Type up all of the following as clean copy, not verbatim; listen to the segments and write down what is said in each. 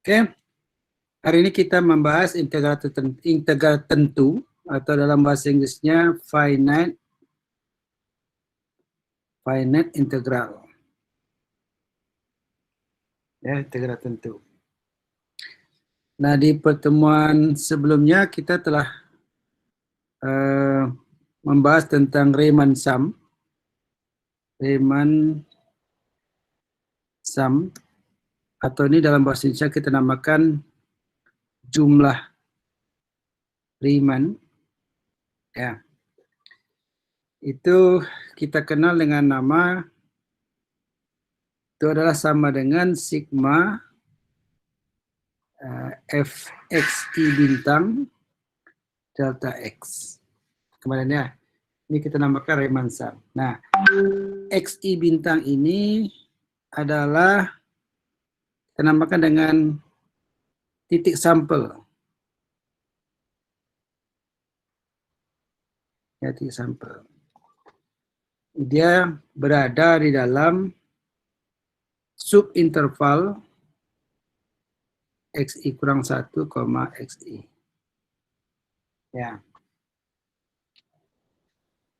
Oke, hari ini kita membahas integral tentu atau dalam bahasa Inggrisnya finite integral. Ya, integral tentu. Nah, di pertemuan sebelumnya kita telah membahas tentang Riemann sum. Atau ini dalam bahasa Indonesia kita namakan jumlah Riemann. Ya. Itu kita kenal dengan nama, itu adalah sama dengan sigma fxi bintang delta x. Kemarin ya, ini kita namakan Riemann sum. Nah, xi bintang ini adalah kita namakan dengan titik sampel. Ya, titik sampel. Dia berada di dalam subinterval xi kurang 1, xi. Ya.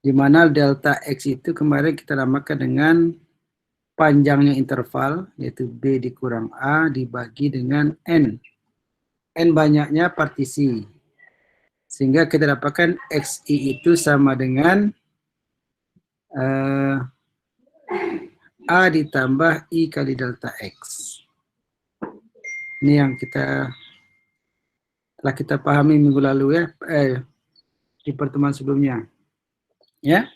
Di mana delta x itu kemarin kita namakan dengan panjangnya interval, yaitu b dikurang a dibagi dengan n. N banyaknya partisi. Sehingga kita dapatkan xi itu sama dengan A ditambah I kali delta X. Ini yang telah kita pahami minggu lalu ya, di pertemuan sebelumnya. Ya.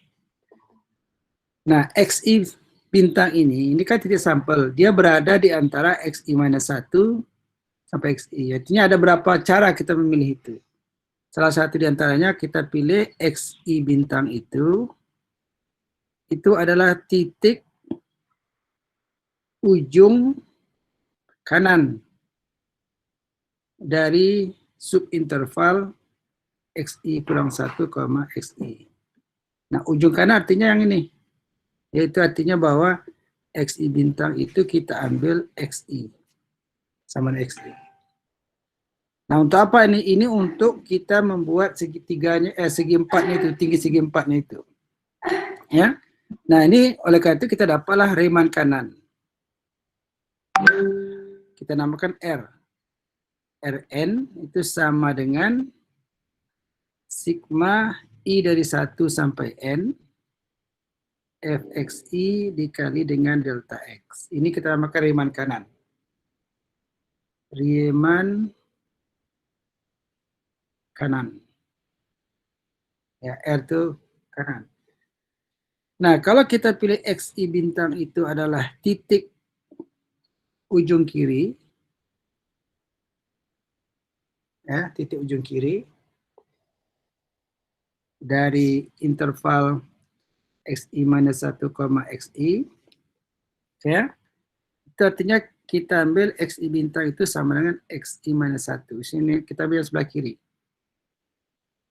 Nah, XI bintang ini kan titik sampel. Dia berada di antara XI minus 1 sampai XI. Artinya ada berapa cara kita memilih itu. Salah satu di antaranya kita pilih XI bintang itu adalah titik ujung kanan dari subinterval xi kurang 1, xi. Nah, ujung kanan artinya yang ini. Yaitu artinya bahwa xi bintang itu kita ambil xi. Sama dengan xi. Nah, untuk apa ini? Ini untuk kita membuat segitiganya, segi empatnya itu, tinggi segi empatnya itu. Ya. Nah, ini oleh karena itu kita dapatlah Riemann kanan. Kita namakan R. Rn itu sama dengan sigma I dari 1 sampai N fxi dikali dengan delta X. Ini kita namakan Riemann kanan. Riemann kanan. Ya, R itu kanan. Nah, kalau kita pilih xi bintang itu adalah titik ujung kiri, ya, titik ujung kiri dari interval xi minus 1, xi, ya, itu artinya kita ambil xi bintang itu sama dengan xi minus 1. Sini kita ambil sebelah kiri.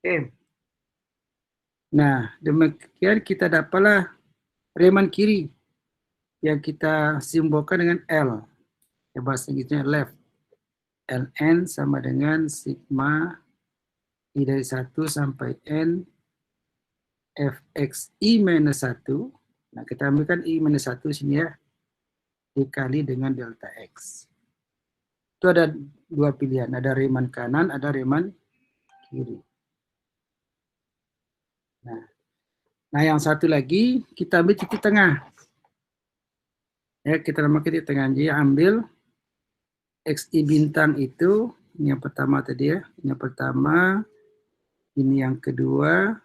Oke. Nah, demikian kita dapatlah Riemann kiri yang kita simbolkan dengan L. Ya, bahasa Inggrisnya left. Ln sama dengan sigma I dari 1 sampai N fxi minus 1. Nah, kita ambilkan I minus 1 sini ya. Dikali dengan delta X. Itu ada dua pilihan. Ada Riemann kanan, ada Riemann kiri. Nah, yang satu lagi kita ambil titik tengah. Ya, kita namakan titik tengah. Jadi ambil xi bintang itu, ini yang pertama tadi ya. Ini yang pertama, ini yang kedua,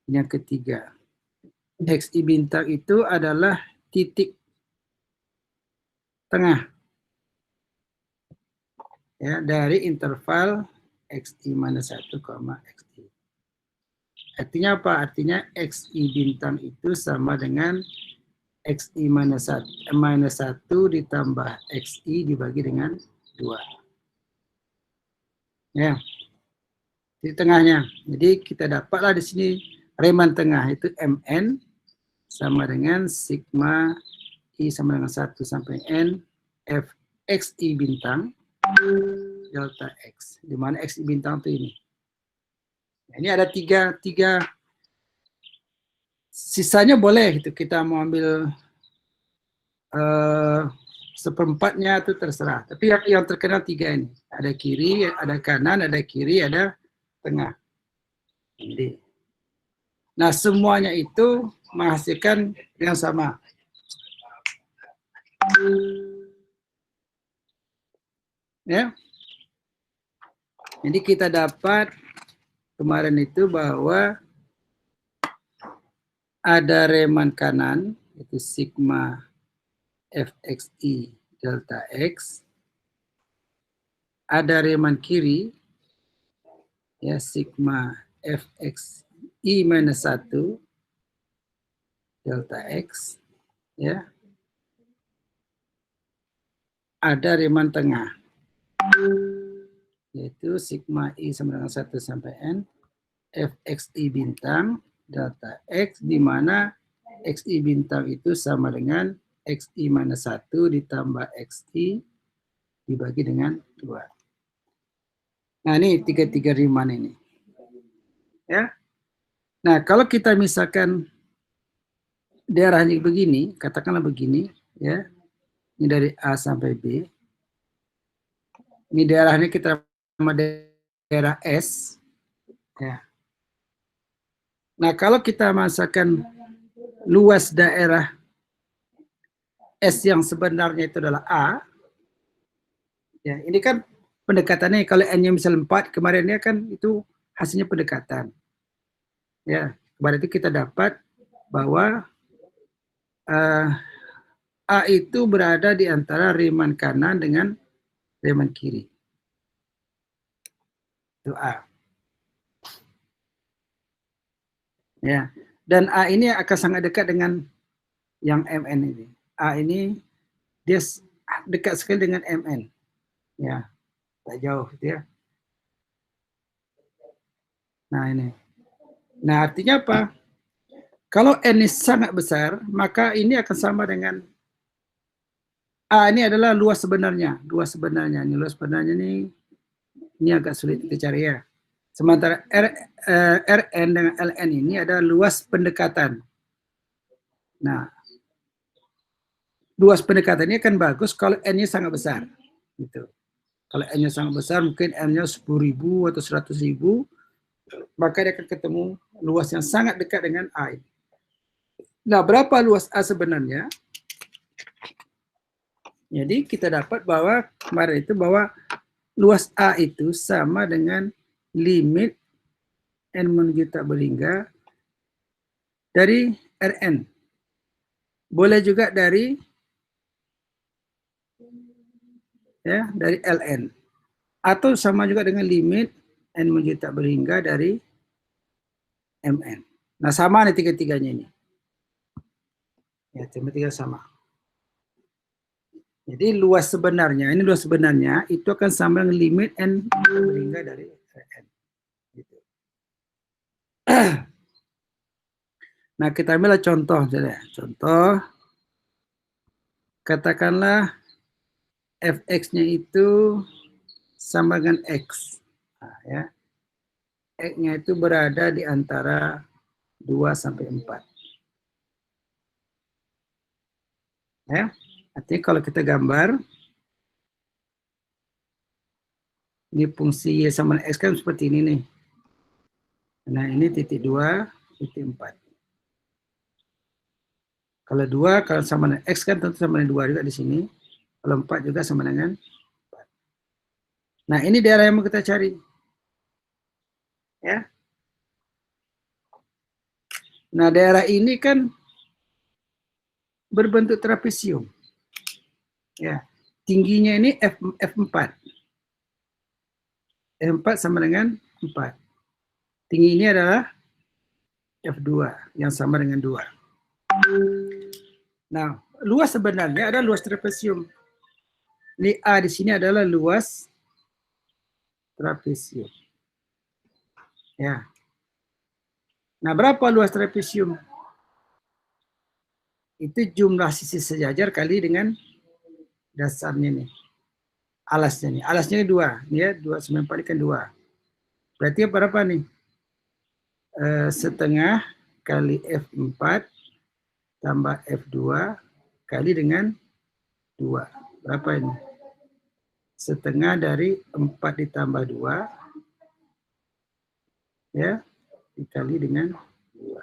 ini yang ketiga. Xi bintang itu adalah titik tengah. Ya, dari interval xi minus 1, xi. Artinya apa? Artinya xi bintang itu sama dengan xi minus 1 ditambah xi dibagi dengan 2. Ya, di tengahnya. Jadi kita dapatlah di sini Riemann tengah itu Mn sama dengan sigma I sama dengan 1 sampai N f xi bintang delta X, di mana XI bintang itu ini. Nah, ini ada tiga, sisanya boleh gitu, kita mau ambil seperempatnya itu terserah. Tapi yang terkenal tiga ini, ada kiri, ada kanan, ada kiri, ada tengah. Jadi, nah semuanya itu menghasilkan yang sama. Ya, jadi kita dapat kemarin itu bahwa ada reman kanan itu sigma fxi delta x, ada reman kiri ya sigma fxi minus 1 delta x, ya, ada reman tengah yaitu sigma i sama dengan 1 sampai n fxi bintang delta x, di mana xi bintang itu sama dengan xi minus 1 ditambah xi dibagi dengan 2. Nah, ini tiga Riemann ini. Ya. Nah, kalau kita misalkan daerahnya begini, katakanlah begini, ya. Ini dari A sampai B. Ini daerahnya kita nama daerah S. Ya. Nah, kalau kita misalkan luas daerah S yang sebenarnya itu adalah A, ya, ini kan pendekatannya kalau N-nya misal 4, kemarinnya kan itu hasilnya pendekatan. Ya, berarti kita dapat bahwa A itu berada di antara Riemann kanan dengan Riemann kiri. Itu A. Ya, dan A ini akan sangat dekat dengan yang MN ini. A ini dia dekat sekali dengan MN. Ya, tak jauh gitu ya. Nah, ini. Nah, artinya apa? Kalau N ini sangat besar, maka ini akan sama dengan A ini adalah luas sebenarnya. Luas sebenarnya. Ini luas sebenarnya ini agak sulit kita cari ya. Sementara Rn dengan Ln ini ada luas pendekatan. Nah, luas pendekatan ini kan bagus kalau N-nya sangat besar. Gitu. Kalau N-nya sangat besar, mungkin N-nya 10.000 atau 100.000, maka dia akan ketemu luas yang sangat dekat dengan A. Nah, berapa luas A sebenarnya? Jadi kita dapat bahwa kemarin itu bahwa luas A itu sama dengan limit N menuju tak berhingga dari Rn. Boleh juga dari Ln. Atau sama juga dengan limit N menuju tak berhingga dari Mn. Nah, sama nih tiga-tiganya ini. Ya, tiga sama. Jadi luas sebenarnya, ini luas sebenarnya itu akan sama dengan limit N berhingga dari Rn. Gitu. Nah, kita ambil contoh saja. Contoh, katakanlah fx-nya itu sama dengan x. Nah, ya. X-nya itu berada di antara 2 sampai 4. Ya. Artinya kalau kita gambar, ini fungsi y sama dengan x kan seperti ini nih. Nah, ini titik 2, titik 4. Kalau 2, kalau sama dengan x kan tentu sama dengan 2 juga di sini. Kalau 4 juga sama dengan 4. Nah, ini daerah yang mau kita cari. Ya. Nah, daerah ini kan berbentuk trapesium. Ya. Tingginya ini F4. F4 sama dengan 4. Tinggi ini adalah F2 yang sama dengan 2. Nah, luas sebenarnya adalah luas trapesium. Ini A di sini adalah luas trapesium. Ya. Nah, berapa luas trapesium? Itu jumlah sisi sejajar kali dengan dasarnya nih. alasnya nih. Alasnya 2, ya 2/4 kan 2. Berarti berapa nih? Setengah kali F4 tambah F2 kali dengan 2. Berapa ini? Setengah dari 4 ditambah 2, ya, dikali dengan 2.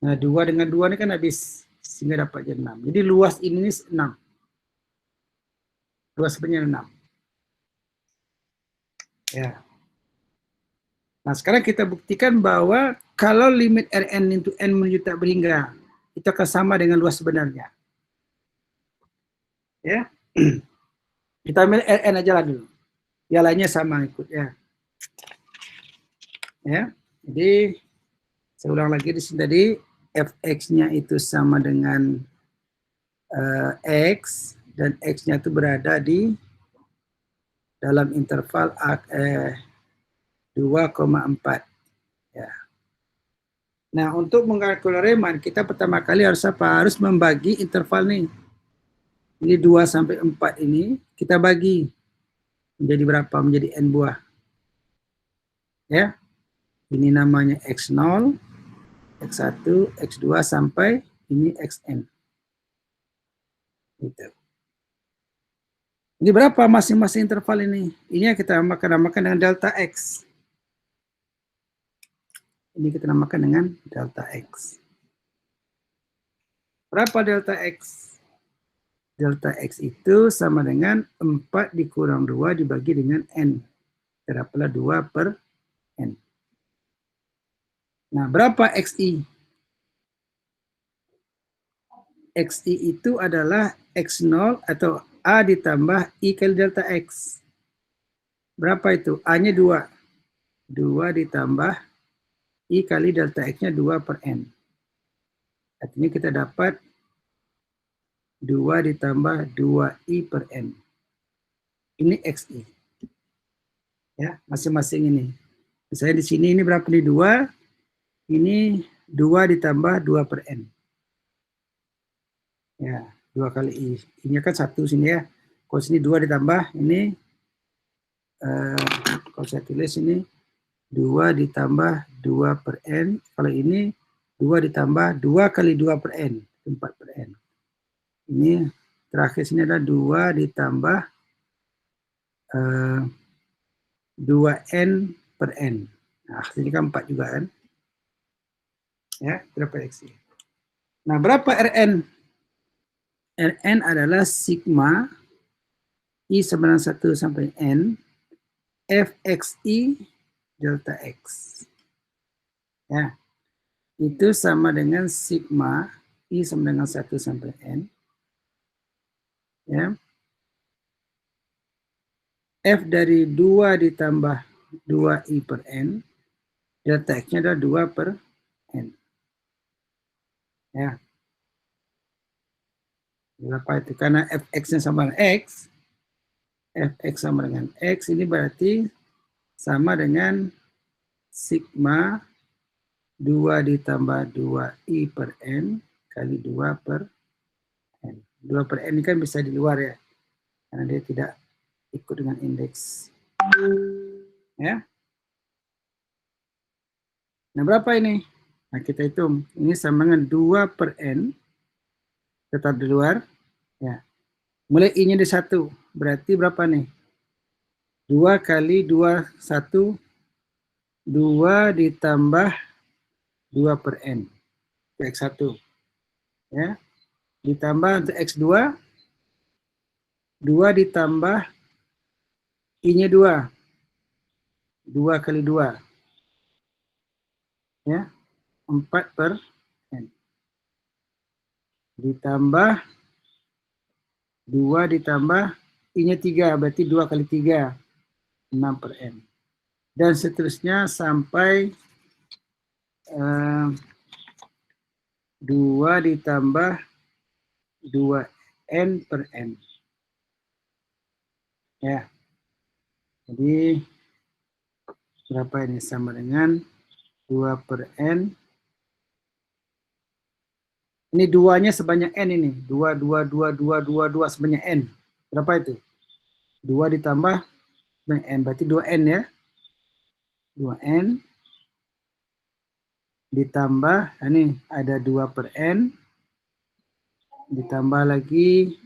Nah, 2 dengan 2 ini kan habis, sehingga dapat jadi 6. Jadi luas ini 6. Luas sebenarnya 6. Ya. Nah, sekarang kita buktikan bahwa kalau limit Rn into N menuju tak berhingga, itu akan sama dengan luas sebenarnya. Ya. Kita ambil Rn aja lah dulu. Yang lainnya sama ikut ya. Ya. Jadi saya ulang lagi di sini tadi, fx-nya itu sama dengan x, dan x-nya itu berada di dalam interval 2,4. Ya. Nah, untuk mengkalkulasi Riemann, kita pertama kali harus apa? Harus membagi interval nih. Ini 2 sampai 4 ini kita bagi menjadi berapa? Menjadi n buah. Ya. Ini namanya x0, x1, x2 sampai ini xn. Gitu. Ini berapa masing-masing interval ini? Ini yang kita namakan dengan delta x. Ini kita namakan dengan delta x. Berapa delta x? Delta x itu sama dengan 4 dikurang 2 dibagi dengan n. Dapatlah 2 per n. Nah, berapa xi? Xi itu adalah x0 atau A ditambah I kali delta x. Berapa itu? A-nya 2. 2 ditambah I kali delta x-nya 2 per n. Artinya kita dapat 2 ditambah 2i per n. Ini xi. Ya, masing-masing ini. Misalnya di sini ini berapa nih? 2. Ini 2 ditambah 2 per n. Ya, 2 kali i. I-nya kan 1 sini ya. Kalau sini 2 ditambah, ini kalau saya tulis ini 2 ditambah 2 per n. Kalau ini 2 ditambah 2 kali 2 per n. 4 per n. Ini terakhir sini adalah 2 ditambah 2n per n. Nah, hasilnya kan 4 juga kan. Ya, berapa xi. Nah, berapa Rn? Rn adalah sigma I sama dengan 1 sampai n fxi delta x. Ya. Itu sama dengan sigma I sama dengan 1 sampai n. Ya. F dari 2 ditambah 2i per n. Delta x-nya adalah 2 per n. Ya. Berapa itu? Karena fx-nya sama dengan x, fx sama dengan x, ini berarti sama dengan sigma 2 ditambah 2i per n kali 2 per n. 2 per n ini kan bisa di luar ya, karena dia tidak ikut dengan indeks. Ya. Nah, berapa ini? Nah, kita hitung. Ini sama dengan 2 per n, tetap di luar. Ya. Mulai i-nya di 1, berarti berapa nih? 2 kali 2, 1, 2 ditambah 2 per n, x1. Ya. Ditambah untuk x2, 2 ditambah i-nya 2. 2 kali 2. Ya. 4 per n. Ditambah 2 ditambah i-nya 3, berarti 2 kali 3, 6 per n. Dan seterusnya sampai 2 ditambah 2n per n. Ya. Jadi berapa ini? Sama dengan 2 per n. Ini 2-nya sebanyak n ini. 2, 2, 2, 2, 2, 2 sebanyak n. Berapa itu? 2 ditambah n, berarti 2n ya. 2n ditambah, ini ada 2 per n, ditambah lagi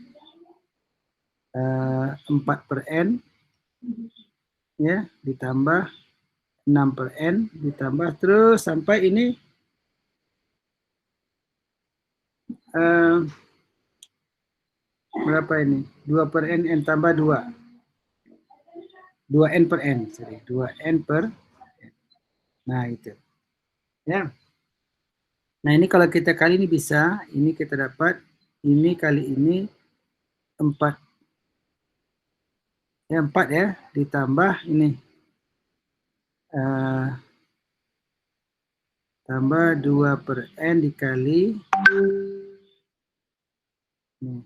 4 per n, ya, ditambah 6 per n, ditambah terus sampai ini berapa ini? 2 per n tambah 2. 2n per n, sorry, 2n per n. Nah, itu. Ya. Nah, ini kalau kita kali ini bisa, ini kita dapat, ini kali ini 4. Ya, 4 ya, ditambah ini. Tambah 2 per n dikali, nih,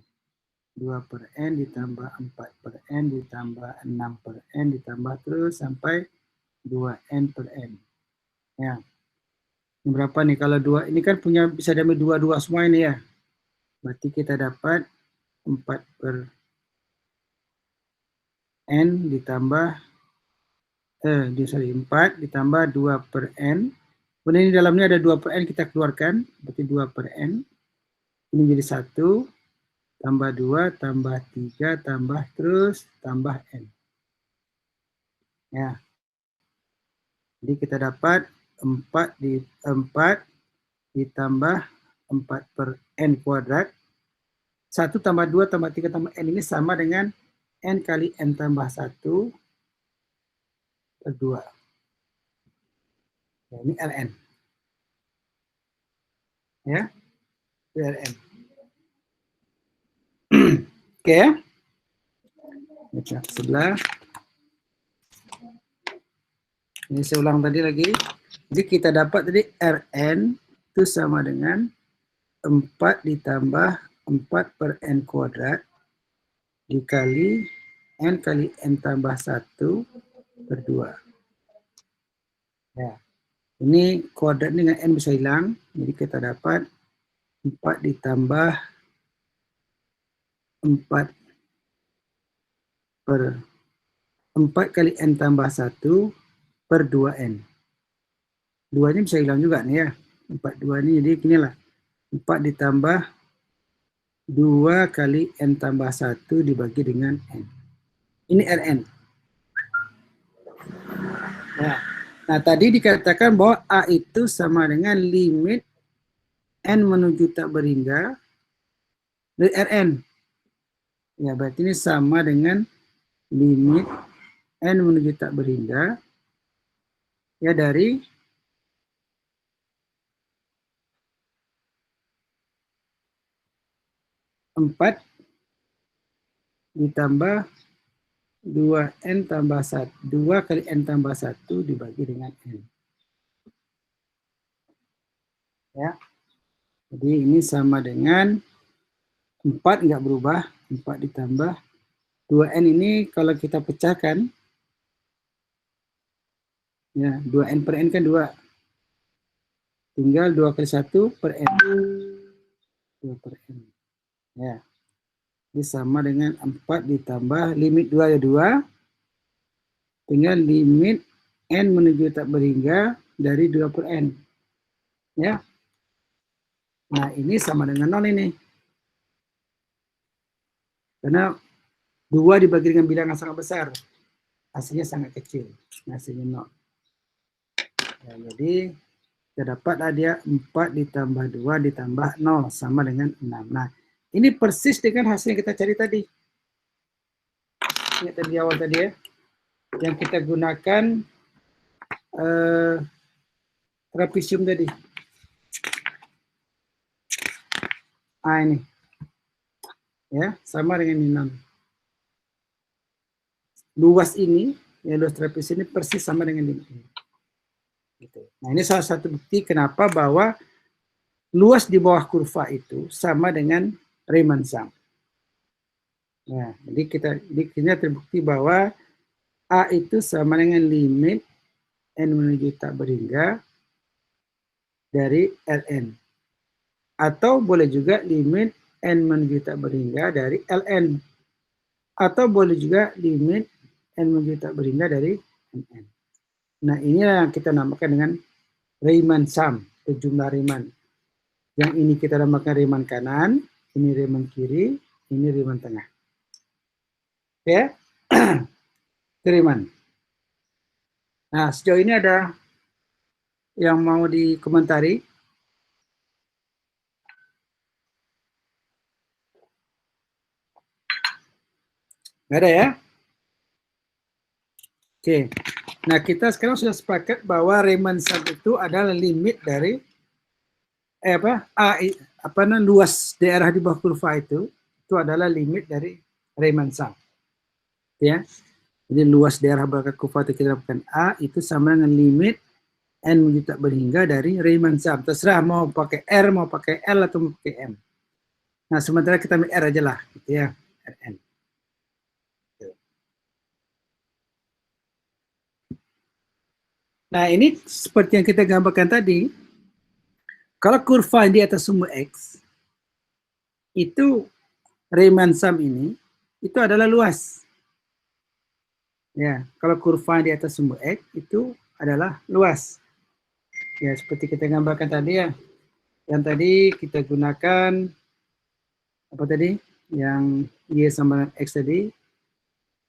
2 per n ditambah 4 per n ditambah 6 per n ditambah terus sampai 2n per n. Ya. Ini berapa nih kalau 2? Ini kan punya bisa diambil 2 semua ini ya. Berarti kita dapat 4 per n ditambah 4 ditambah 2 per n. Kemudian ini dalamnya ada 2 per n kita keluarkan, berarti 2 per n. Ini jadi 1 tambah 2 tambah 3 tambah terus tambah n. Ya. Jadi kita dapat 4 ditambah 4 per n kuadrat. 1 tambah 2 tambah 3 tambah n ini sama dengan n kali n tambah 1 per 2. Ya, ini Ln. Ya, Ln. Oke ya. Baca sebelah. Ini saya ulang tadi lagi. Jadi kita dapat tadi Rn itu sama dengan 4 ditambah 4 per n kuadrat dikali n kali n tambah 1 per 2. Ya. Ini kuadrat dengan n bisa hilang. Jadi kita dapat 4 ditambah 4 per 4 kali n tambah 1 per 2n. 2 ini bisa hilang juga nih ya. 4, 2 ini jadi inilah. 4 ditambah 2 kali n tambah 1 dibagi dengan n. Ini Rn. Nah, tadi dikatakan bahwa A itu sama dengan limit n menuju tak berhingga dari Rn. Ya, berarti ini sama dengan limit n menuju tak berhingga ya dari empat ditambah 2n tambah 1, 2 kali n tambah 1 dibagi dengan n. Ya. Jadi ini sama dengan 4 nggak berubah, 4 ditambah 2n ini kalau kita pecahkan, ya 2n per n kan 2. Tinggal 2 kali 1 per n. 2 per n. Ya. Ini sama dengan 4 ditambah limit 2 ya 2. Tinggal limit n menuju tak berhingga dari 2 per n. Ya. Nah, ini sama dengan 0 ini. Karena 2 dibagi dengan bilangan sangat besar. Hasilnya sangat kecil. Hasilnya 0. Ya, jadi kita dapatlah dia 4 ditambah 2 ditambah 0 sama dengan 6. Nah, ini persis dengan hasil yang kita cari tadi. Ingat tadi awal tadi ya. Yang kita gunakan trapesium tadi. Ini. Ya, sama dengan ini 6. Luas ini, ya luas trapesium ini persis sama dengan ini. Gitu. Nah, ini salah satu bukti kenapa bahwa luas di bawah kurva itu sama dengan Riemann sum. Nah, jadi kita terbukti bahwa A itu sama dengan limit n menuju tak berhingga dari Ln. Atau boleh juga limit n menuju tak berhingga dari Ln. Atau boleh juga limit n menjadi tak berhingga dari Nn. Nah, inilah yang kita namakan dengan Riemann sum, atau jumlah Riemann. Yang ini kita namakan Riemann kanan, ini Riemann kiri, ini Riemann tengah. Ya, Riemann. Nah, sejauh ini ada yang mau dikomentari? Nggak ada ya? Oke. Nah, kita sekarang sudah sepakat bahwa Riemann sum itu adalah limit dari luas daerah di bawah kurva itu adalah limit dari Riemann sum. Ya. Jadi luas daerah belakang kurva itu kita dapatkan A itu sama dengan limit n menjadi tak berhingga dari Riemann sum. Terserah mau pakai R, mau pakai L atau mau pakai M. Nah, sementara kita ambil R aja lah, gitu ya, Rn. Nah, ini seperti yang kita gambarkan tadi, kalau kurva di atas sumbu X, itu Riemann sum ini, itu adalah luas. Ya, kalau kurva di atas sumbu X, itu adalah luas. Ya, seperti kita gambarkan tadi ya. Yang tadi kita gunakan, apa tadi? Yang Y sama dengan X tadi,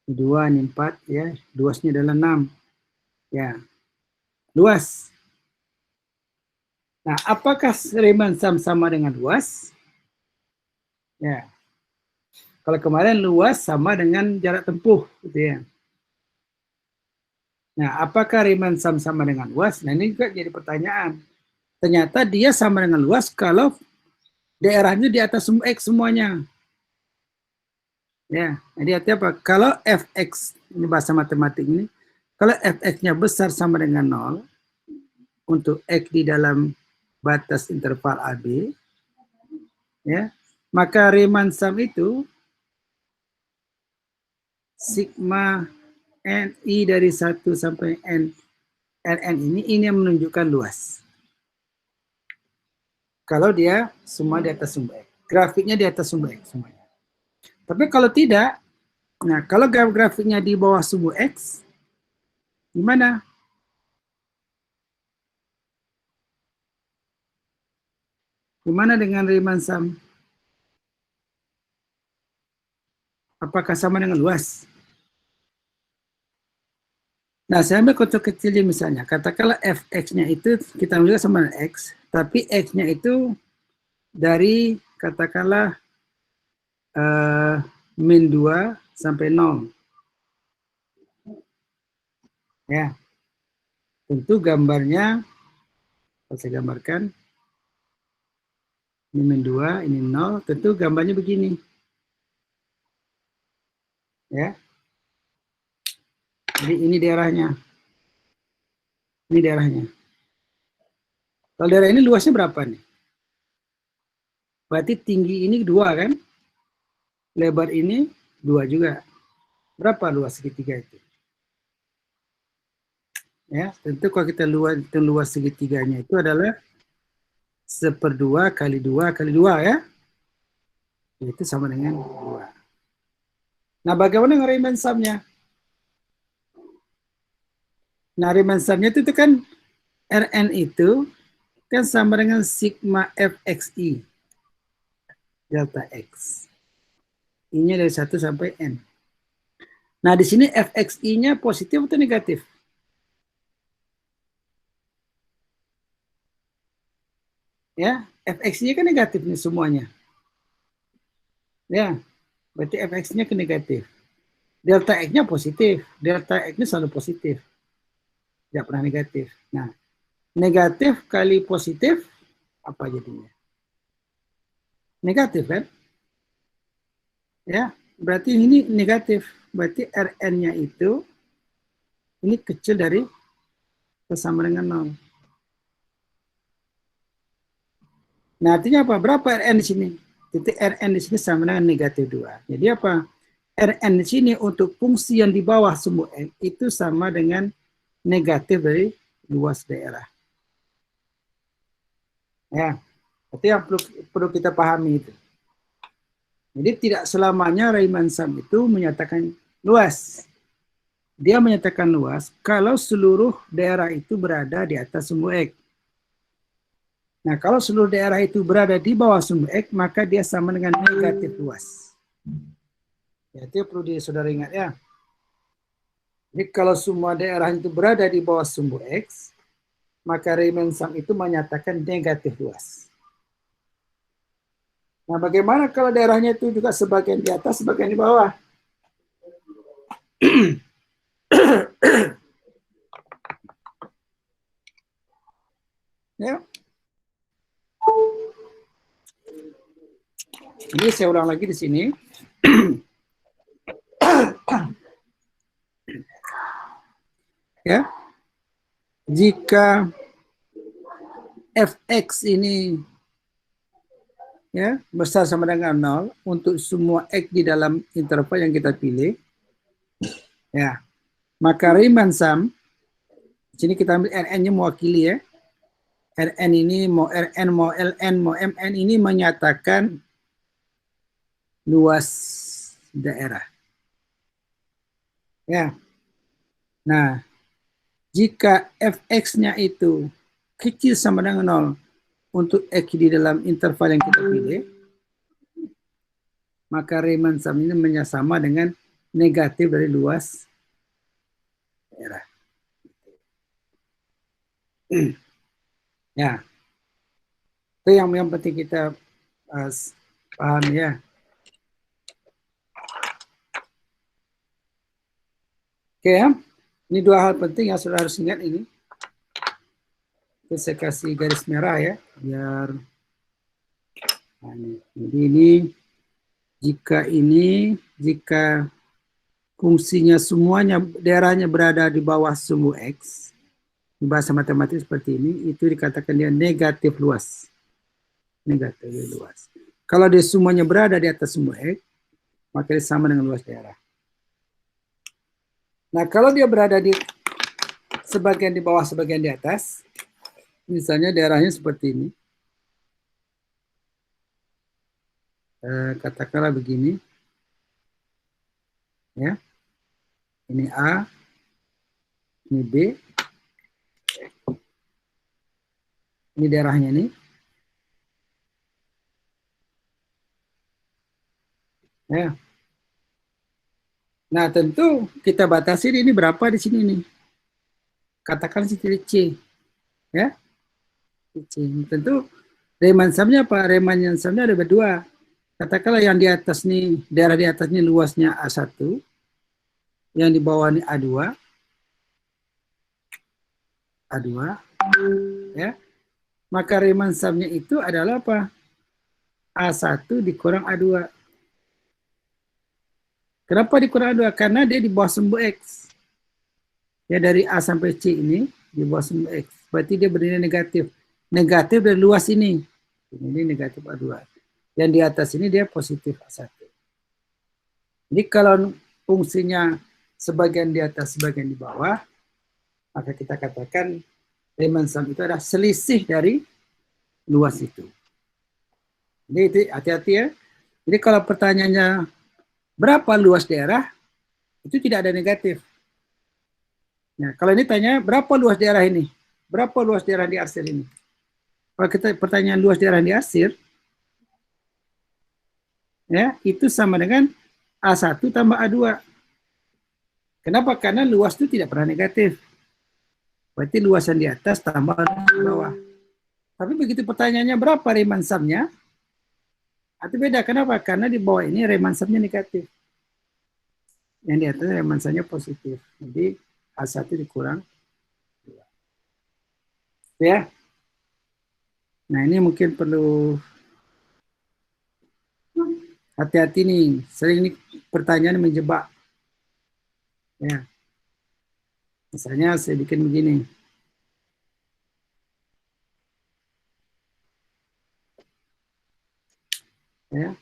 2 ini 4, ya. Luasnya adalah 6. Ya, luas. Nah, apakah Riemann sum sama dengan luas? Ya, kalau kemarin luas sama dengan jarak tempuh, gitu ya. Nah, apakah Riemann sum sama dengan luas? Nah, ini juga jadi pertanyaan. Ternyata dia sama dengan luas kalau daerahnya di atas sumbu X semuanya. Ya, jadi artinya apa? Kalau fx, ini bahasa matematik ini, kalau fx-nya besar sama dengan 0, untuk X di dalam batas interval AB, ya, maka Riemann sum itu sigma NI dari 1 sampai Rn ini yang menunjukkan luas. Kalau dia semua di atas sumbu X. Grafiknya di atas sumbu X semuanya. Tapi kalau tidak, nah kalau grafiknya di bawah sumbu X, gimana? Gimana dengan Riemann sum? Apakah sama dengan luas? Nah, saya ambil contoh kecilnya misalnya. Katakanlah fx-nya itu kita ambil sama dengan x, tapi x-nya itu dari katakanlah min 2 sampai 0. Ya, tentu gambarnya, kalau saya gambarkan, ini min 2, ini 0, tentu gambarnya begini. Ya, jadi ini daerahnya. Ini daerahnya. Kalau daerah ini luasnya berapa nih? Berarti tinggi ini 2 kan? Lebar ini 2 juga. Berapa luas segitiga itu? Ya, tentu kalau kita luas segitiganya itu adalah 1/2 kali 2 kali 2 ya. Itu sama dengan 2. Nah, bagaimana dengan Riemann sum-nya? Nah, Riemann sum-nya itu kan Rn itu kan sama dengan sigma fxi delta x. I-nya dari 1 sampai n. Nah, di sini fxi-nya positif atau negatif? Ya, fx-nya kan negatif nih semuanya. Ya, berarti fx-nya ke negatif. Delta x-nya positif. Delta x-nya selalu positif. Tidak pernah negatif. Nah, negatif kali positif, apa jadinya? Negatif kan? Ya, berarti ini negatif. Berarti Rn-nya itu, ini kecil dari sama dengan 0. Nah, artinya apa? Berapa Rn di sini? Titik Rn di sini sama dengan negatif 2. Jadi apa? Rn di sini untuk fungsi yang di bawah sumbu N itu sama dengan negatif dari luas daerah. Ya, itu yang perlu kita pahami itu. Jadi tidak selamanya Riemann sum itu menyatakan luas. Dia menyatakan luas kalau seluruh daerah itu berada di atas sumbu X. Nah, kalau seluruh daerah itu berada di bawah sumbu X, maka dia sama dengan negatif luas. Ya, itu perlu saudara ingat ya. Jadi kalau semua daerah itu berada di bawah sumbu X, maka Riemann sum itu menyatakan negatif luas. Nah, bagaimana kalau daerahnya itu juga sebagian di atas, sebagian di bawah? Ya. Jadi saya ulang lagi di sini. Ya. Jika fx ini ya besar sama dengan 0 untuk semua x di dalam interval yang kita pilih, ya, maka Riemann sum di sini kita ambil Rn-nya mewakili ya. Rn ini mau Rn, mau Ln, mau Mn ini menyatakan luas daerah. Ya. Nah, jika fx-nya itu kecil sama dengan 0 untuk x di dalam interval yang kita pilih, maka Riemann sum ini sama dengan negatif dari luas daerah. Ya, itu yang penting kita paham ya. Oke ya, ini dua hal penting yang saudara harus ingat ini. Saya kasih garis merah ya, biar jadi jika fungsinya semuanya daerahnya berada di bawah sumbu X, di bahasa matematik seperti ini, itu dikatakan dia negatif luas. Negatif luas. Kalau dia semuanya berada di atas sumbu X, maka dia sama dengan luas daerah. Nah, kalau dia berada di sebagian di bawah, sebagian di atas, misalnya daerahnya seperti ini, katakanlah begini, ya, ini A, ini B, ini daerahnya nih, ya. Nah, tentu kita batasi ini berapa di sini nih. Katakan titik C, ya. C. Tentu Riemann sumnya apa? Riemann sumnya ada berdua. Katakanlah yang di atas nih, daerah di atas nih luasnya A1, yang di bawah nih A2, ya. Maka Riemann sumnya itu adalah apa? A1 dikurang A2. Kenapa dikurang A2? Karena dia di bawah sumbu X. Ya, dari A sampai C ini di bawah sumbu X. Berarti dia bernilai negatif. Negatif dari luas ini. Ini negatif A2. Yang di atas ini dia positif A1. Jadi kalau fungsinya sebagian di atas, sebagian di bawah, maka kita katakan Riemann sum itu adalah selisih dari luas itu. Jadi itu hati-hati ya. Jadi kalau pertanyaannya berapa luas daerah, itu tidak ada negatif. Nah, kalau ini tanya berapa luas daerah ini? Berapa luas daerah di arsir ini? Kalau kita pertanyaan luas daerah di arsir, ya, itu sama dengan A1 tambah A2. Kenapa? Karena luas itu tidak pernah negatif. Berarti luasan di atas tambah di bawah. Tapi begitu pertanyaannya berapa Riemann sumnya? Itu beda. Kenapa? Karena di bawah ini Riemann sumnya negatif. Yang di atas Riemann sumnya positif. Jadi A1 dikurang 2. Ya. Nah, ini mungkin perlu hati-hati nih. Sering nih pertanyaan menjebak. Ya. Misalnya saya bikin begini. Ya.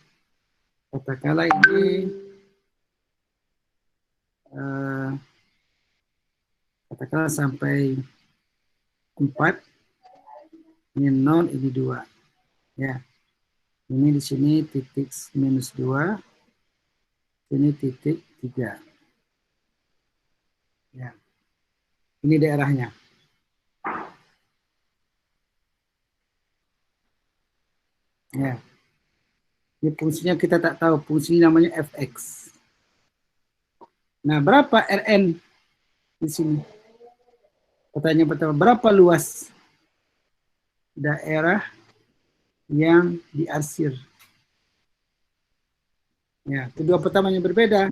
Katakanlah ini katakanlah sampai 4, ini 0, ini 2. Ya. Ini di sini titik minus 2, ini titik 3. Ya. Ini daerahnya. Ya. Ini fungsinya kita tak tahu, fungsinya namanya fx. Nah, berapa Rn di sini? Pertanyaan pertama, berapa luas daerah yang diarsir? Ya, kedua pertamanya berbeda.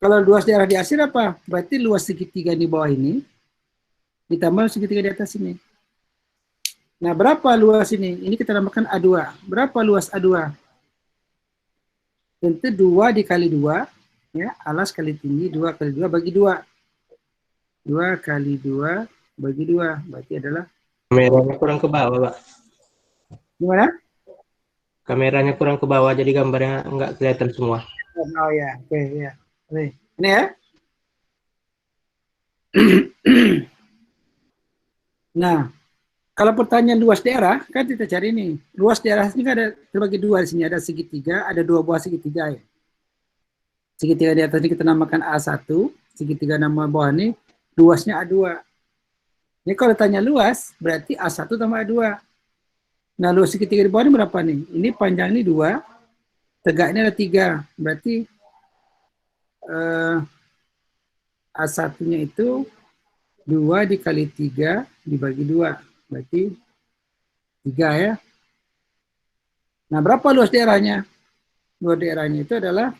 Kalau luas daerah diarsir apa? Berarti luas segitiga di bawah ini ditambah segitiga di atas ini. Nah, berapa luas ini? Ini kita namakan A2. Berapa luas A2? Tentu 2 dikali 2, ya, alas kali tinggi, 2 kali 2 bagi 2. 2 kali 2 bagi 2, berarti adalah... Kameranya kurang ke bawah, Pak. Gimana? Kameranya kurang ke bawah, jadi gambarnya nggak kelihatan semua. Oh ya, oke, ya. Ini ya. Nah, kalau pertanyaan luas daerah, kan kita cari ini. Luas daerah ini kan ada terbagi dua di sini, ada segitiga, ada dua buah segitiga ya. Segitiga di atas ini kita namakan A1, segitiga nama bawah ini luasnya A2. Ini kalau tanya luas, berarti A1 tambah A2. Nah, luas segitiga di bawah ini berapa nih? Ini panjang ini 2, tegaknya ada 3. Berarti A1-nya itu 2 dikali 3 dibagi 2. Berarti 3 ya. Nah, berapa luas daerahnya? Luas daerahnya itu adalah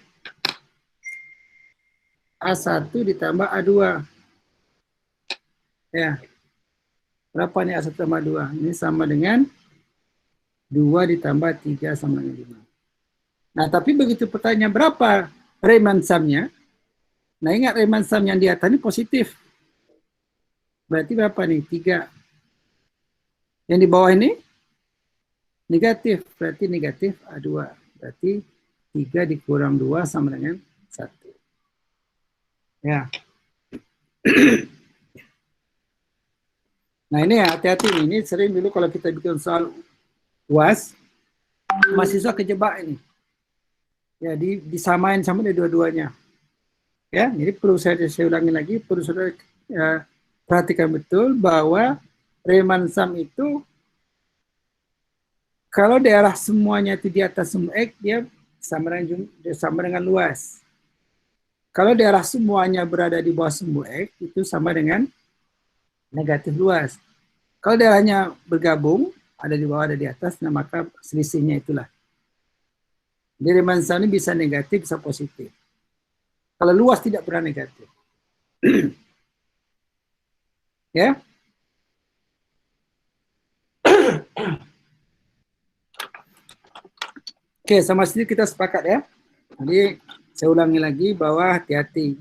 A1 ditambah A2. Ya. Berapa nih A1 tambah 2? Ini sama dengan 2 ditambah 3 sama dengan 5. Nah, tapi begitu pertanyaan berapa Riemann sum-nya? Nah, ingat Riemann sum yang di atas ini positif. Berarti berapa nih? 3. Yang di bawah ini negatif. Berarti negatif A2. Berarti 3 dikurang 2 sama dengan 1. Ya. Nah, ini ya, hati-hati. Ini sering dulu kalau kita bikin soal UAS, mahasiswa kejebak ini. Ya, disamain sama dua-duanya. Ya, jadi perlu saya ulangi lagi, perlu saudara perhatikan betul bahwa Riemann sum itu kalau daerah semuanya itu di atas sumbu X, dia sama dengan luas. Kalau daerah semuanya berada di bawah sumbu X, itu sama dengan negatif luas. Kalau daerahnya bergabung, ada di bawah, ada di atas, nah maka selisihnya itulah. Jadi Riemann sum ini bisa negatif, bisa positif. Kalau luas tidak pernah negatif. Ya. Oke, sama sini kita sepakat ya. Jadi saya ulangi lagi bahwa hati-hati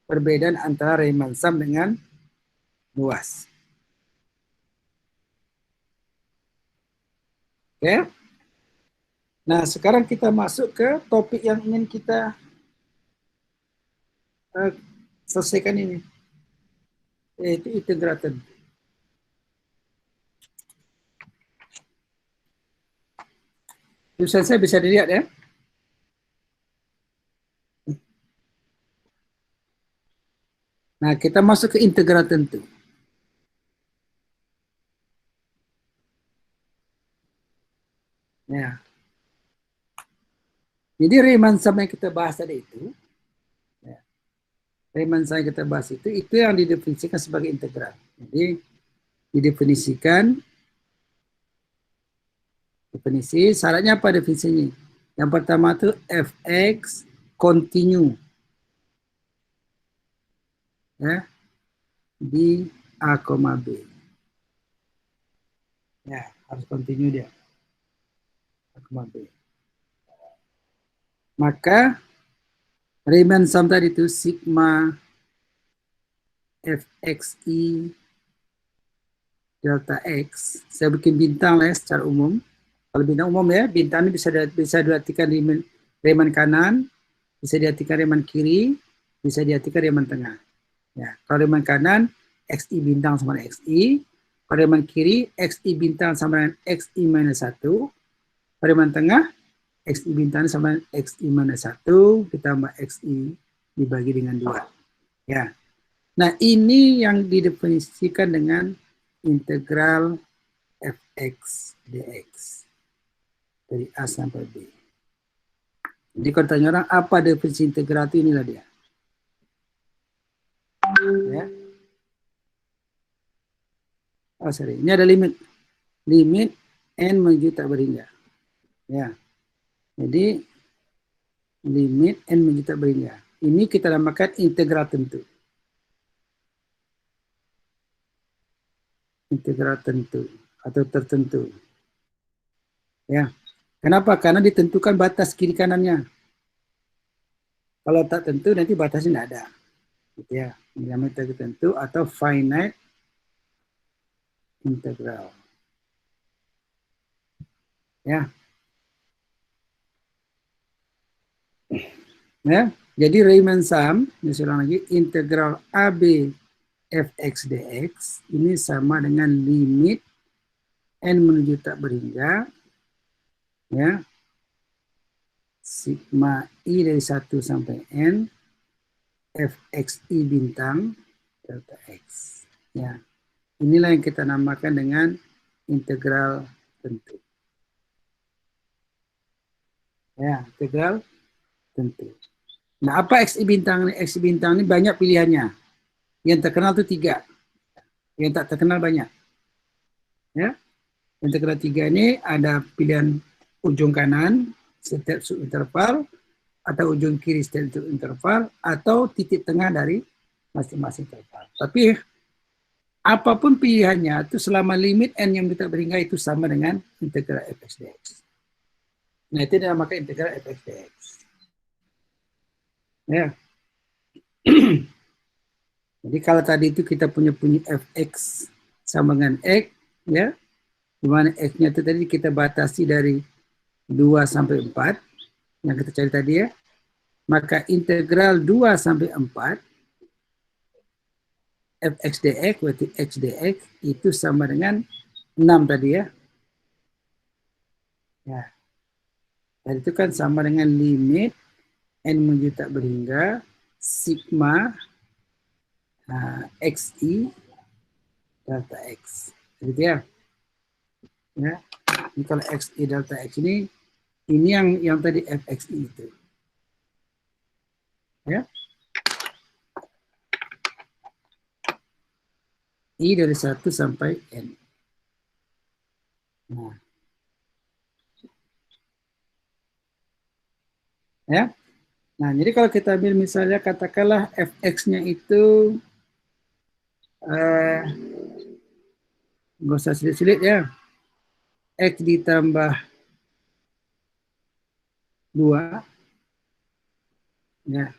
perbedaan antara Riemann sum dengan luas. Oke. Nah, sekarang kita masuk ke topik yang ingin kita selesaikan ini, yaitu integrated. Tulisan saya bisa dilihat ya. Nah, kita masuk ke integral tentu. Ya. Jadi Riemann sum yang kita bahas tadi itu, ya, Riemann sum yang kita bahas itu yang didefinisikan sebagai integral. Jadi didefinisikan, definisi, syaratnya apa definisinya? Yang pertama itu fx continue, ya, di A, B. Ya, harus continue dia. A, B. Maka Riemann sum tadi itu sigma fxi delta x, saya bikin bintang lah ya secara umum. Kalau bintang umum ya, bintang ini bisa diartikan Riemann kanan, bisa diartikan Riemann kiri, bisa diartikan Riemann tengah. Ya, kalau Riemann kanan, xi bintang sama dengan xi. Kalau Riemann kiri, xi bintang sama dengan xi minus 1. Pariman tengah, XI bintang sama XI minus 1, ditambah XI dibagi dengan 2. Ya. Nah, ini yang didefinisikan dengan integral fx dx. Dari A sampai B. Jadi kalau tanya orang, apa definisi integral itu, inilah dia. Ya. Oh, sorry. Ini ada limit. Limit n menuju tak berhingga. Ya. Jadi, limit n menuju tak berhingga. Ini kita namakan integral tentu. Integral tentu atau tertentu. Ya. Kenapa? Karena ditentukan batas kiri kanannya. Kalau tak tentu nanti batasnya tidak ada. Gitu ya. Namanya tertentu atau finite integral. Ya. Ya. Jadi Riemann sum, misalnya lagi integral AB fx dx ini sama dengan limit n menuju tak berhingga, ya, sigma i dari 1 sampai n fxi bintang delta x. Ya, inilah yang kita namakan dengan integral tentu. Ya, integral tentu. Nah, apa xi bintang ini? Xi bintang ini banyak pilihannya. Yang terkenal itu 3. Yang tak terkenal banyak. Ya. Yang terkenal 3 ini ada pilihan ujung kanan setiap subinterval, atau ujung kiri setiap subinterval, atau titik tengah dari masing-masing interval. Tapi apapun pilihannya, itu selama limit n yang kita berhingga itu sama dengan integral fx dx. Nah, itu dinamakan integral fx dx. Ya. Jadi kalau tadi itu kita punya fx sama dengan x, ya, di mana x-nya itu tadi kita batasi dari 2 sampai 4, yang kita cari tadi ya, maka integral 2 sampai 4 fx dx berarti x dx itu sama dengan 6 tadi ya. Ya. Dan itu kan sama dengan limit n menuju tak berhingga sigma xi delta x. Gitu ya. Ya. Ini kalau xi delta x ini yang tadi fxi itu. Ya. I dari 1 sampai n. Nah. Ya. Nah, jadi kalau kita ambil misalnya katakanlah fx-nya itu nggak usah sulit-sulit ya. X ditambah 2. Ya.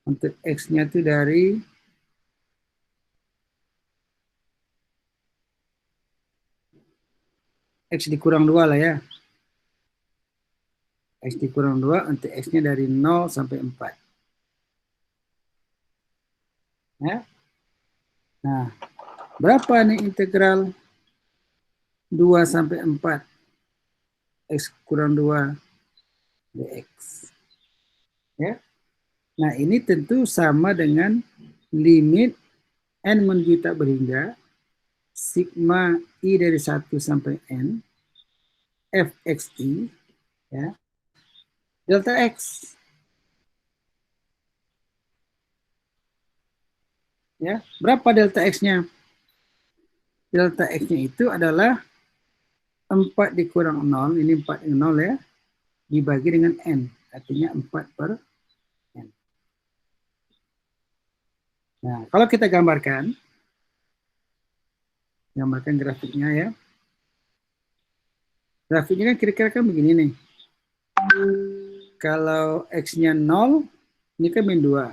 Untuk X-nya itu dari X dikurang 2 lah ya. X dikurang 2 untuk X-nya dari 0 sampai 4. Ya. Nah, berapa nih integral 2 sampai 4? X kurang 2 dx. Ya. Nah, ini tentu sama dengan limit n menuju tak berhingga sigma i dari 1 sampai n fxi ya delta x. Ya, berapa delta x-nya? Delta x-nya itu adalah 4 dikurang 0, ini 4 dengan 0 ya, dibagi dengan n, artinya 4 per n. Nah, kalau kita gambarkan grafiknya ya. Grafiknya kan kira-kira kan begini nih. Kalau x-nya 0, ini kan min 2.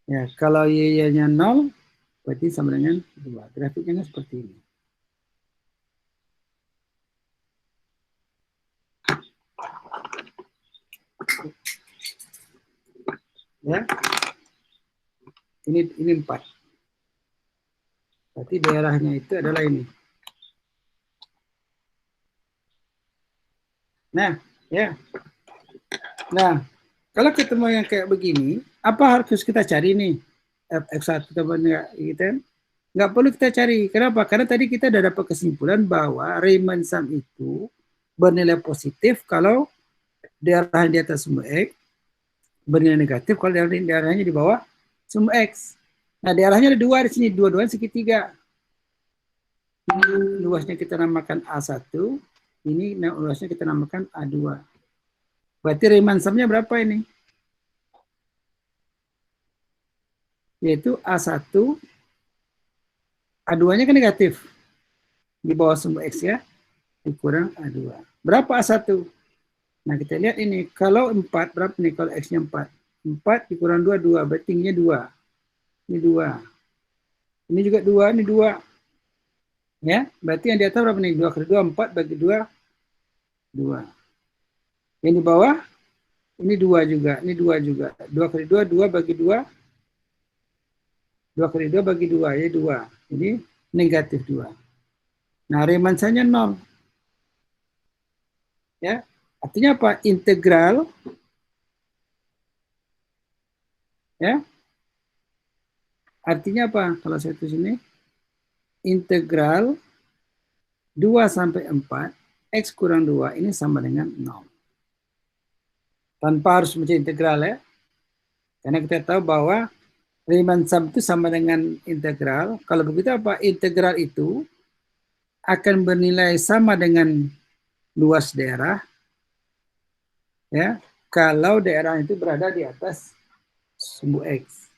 Ya, kalau y-nya 0, berarti sama dengan 2. Grafiknya seperti ini. Ya. Ini 4. Berarti daerahnya itu adalah ini. Nah, ya. Nah, kalau ketemu yang kayak begini, apa harus kita cari nih? F1 atau enggak, gitu kan? Nggak perlu kita cari. Kenapa? Karena tadi kita udah dapat kesimpulan bahwa Riemann sum itu bernilai positif kalau daerah di atas sumbu X, bernilai negatif kalau daerahnya di bawah sumbu X. Nah, daerahnya ada dua di sini, dua-duanya segitiga. Ini luasnya kita namakan A1, ini luasnya kita namakan A2. Berarti Riemann sum-nya berapa ini? Yaitu A1, A2-nya kan negatif. Di bawah sumbu X ya, dikurang A2. Berapa A1? Nah, kita lihat ini. Kalau 4, berapa nih kalau X-nya 4? 4 dikurang 2, 2. Berarti tingginya 2. Ini 2. Ini juga 2, ini 2. Ya, berarti yang di atas berapa nih? 2 kali 2, 4 bagi 2, 2. Yang di bawah, ini 2 juga. Ini 2 juga. 2 kali 2, 2 bagi 2. 2 kali 2 bagi 2, ya 2. Ini negatif 2. Nah, Riemann sum-nya 0. Ya, artinya apa? Integral, ya. Artinya apa? Kalau saya tulis ini, integral 2 sampai 4, X kurang 2 ini sama dengan 0. Tanpa harus menjadi integral ya. Karena kita tahu bahwa Riemann sum itu sama dengan integral. Kalau begitu apa? Integral itu akan bernilai sama dengan luas daerah, ya, kalau daerah itu berada di atas sumbu X.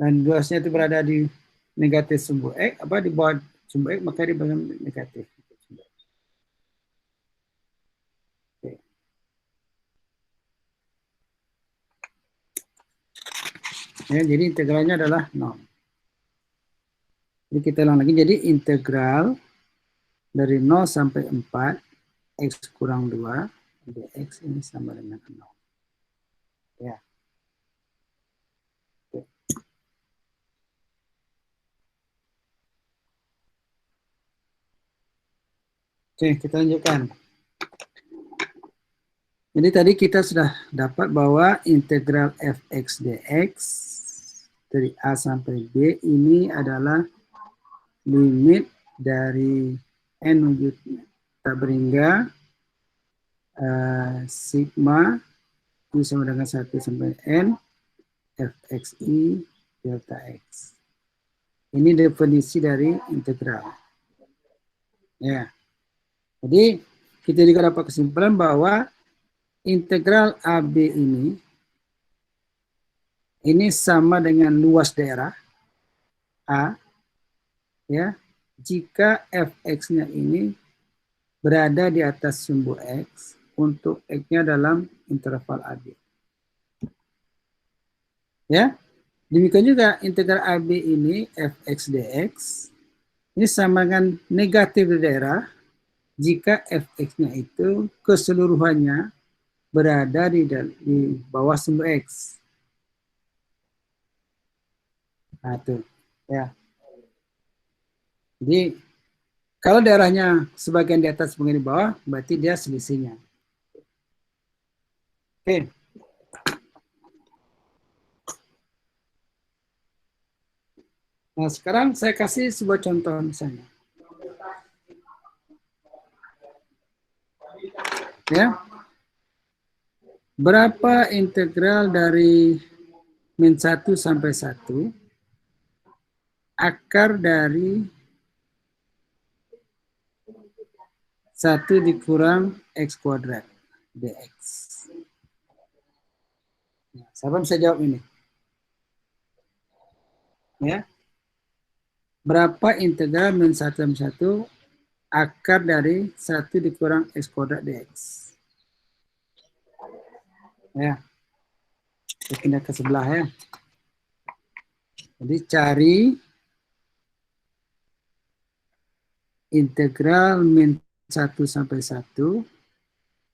Dan luasnya itu berada di negatif sumbu X, apa di bawah sumbu X, maka dia bagian negatif. Oke. Ya, jadi integralnya adalah 0. Jadi kita ulang lagi, jadi integral dari 0 sampai 4, X kurang 2, dx ini sama dengan 0. Ya. Oke. Oke, kita lanjutkan. Jadi tadi kita sudah dapat bahwa integral fx dx dari A sampai B ini adalah limit dari n menuju tak berhingga sigma i sama dengan 1 sampai n fxi delta x. Ini definisi dari integral. Ya. Jadi kita juga dapat kesimpulan bahwa integral AB ini sama dengan luas daerah A, ya, jika fx-nya ini berada di atas sumbu X untuk X-nya dalam interval AB. Ya, demikian juga integral AB ini fx dx ini sama dengan negatif daerah jika fx-nya itu keseluruhannya berada di bawah sumbu X. Nah, itu ya. Jadi kalau daerahnya sebagian di atas, sebagian di bawah, berarti dia selisihnya. Oke. Nah, sekarang saya kasih sebuah contoh misalnya. Ya. Berapa integral dari min 1 sampai 1 akar dari 1 dikurang X kuadrat dx. Nah, siapa bisa jawab ini? Ya. Berapa integral min 1 sampai 1 akar dari 1 dikurang X kuadrat dx? Ya. Kita pindah ke sebelah ya. Jadi cari integral min 1 sampai 1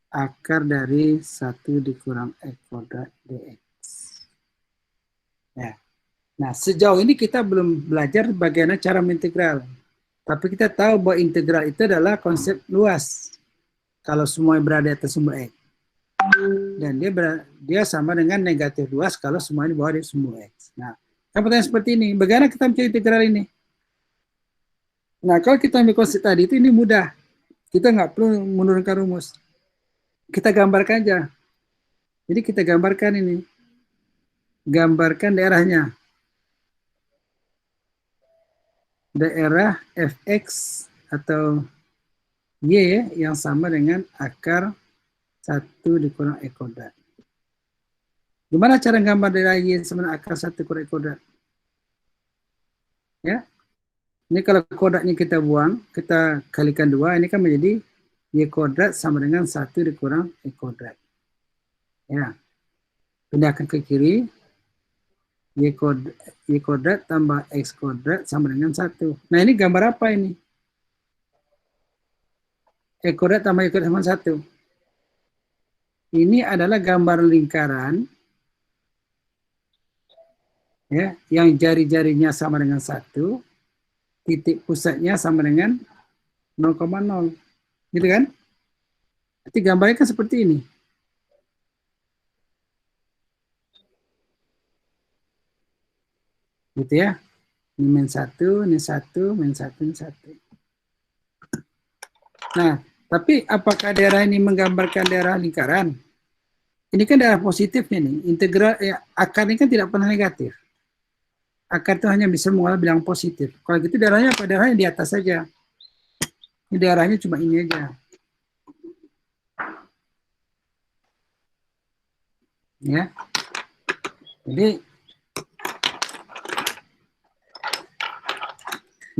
akar dari 1 dikurang X kuadrat dx. Ya. Nah, sejauh ini kita belum belajar bagaimana cara mengintegral. Tapi kita tahu bahwa integral itu adalah konsep luas. Kalau semua berada di atas sumber X. Dan dia sama dengan negatif luas kalau semuanya di bawah di sumber X. Nah, kan pertanyaan seperti ini. Bagaimana kita mencari integral ini? Nah, kalau kita ambil konsep tadi itu ini mudah. Kita nggak perlu menurunkan rumus. Kita gambarkan aja. Jadi kita gambarkan ini. Gambarkan daerahnya. Daerah fx atau y yang sama dengan akar 1 dikurang e kuadrat. Gimana cara gambar daerah y sama dengan akar 1 kurang e kuadrat? Ya. Ini kalau kuadratnya kita buang, kita kalikan 2, ini kan menjadi y kuadrat sama dengan 1 dikurang e kuadrat. Ya. Pindahkan ke kiri, y kuadrat tambah x kuadrat sama dengan 1. Nah, ini gambar apa ini? E kuadrat tambah y kuadrat sama 1. Ini adalah gambar lingkaran ya, yang jari-jarinya sama dengan 1, titik pusatnya sama dengan 0,0. Gitu kan? Jadi gambarnya kan seperti ini. Gitu ya. Ini min 1, ini 1, min 1, ini 1. Nah, tapi apakah daerah ini menggambarkan daerah lingkaran? Ini kan daerah positifnya nih. Integral akar ini kan tidak pernah negatif. Akar itu hanya bisa mengolah bilang positif. Kalau gitu daerahnya apa? Daerahnya di atas saja. Ini daerahnya cuma ini aja. Ya. Jadi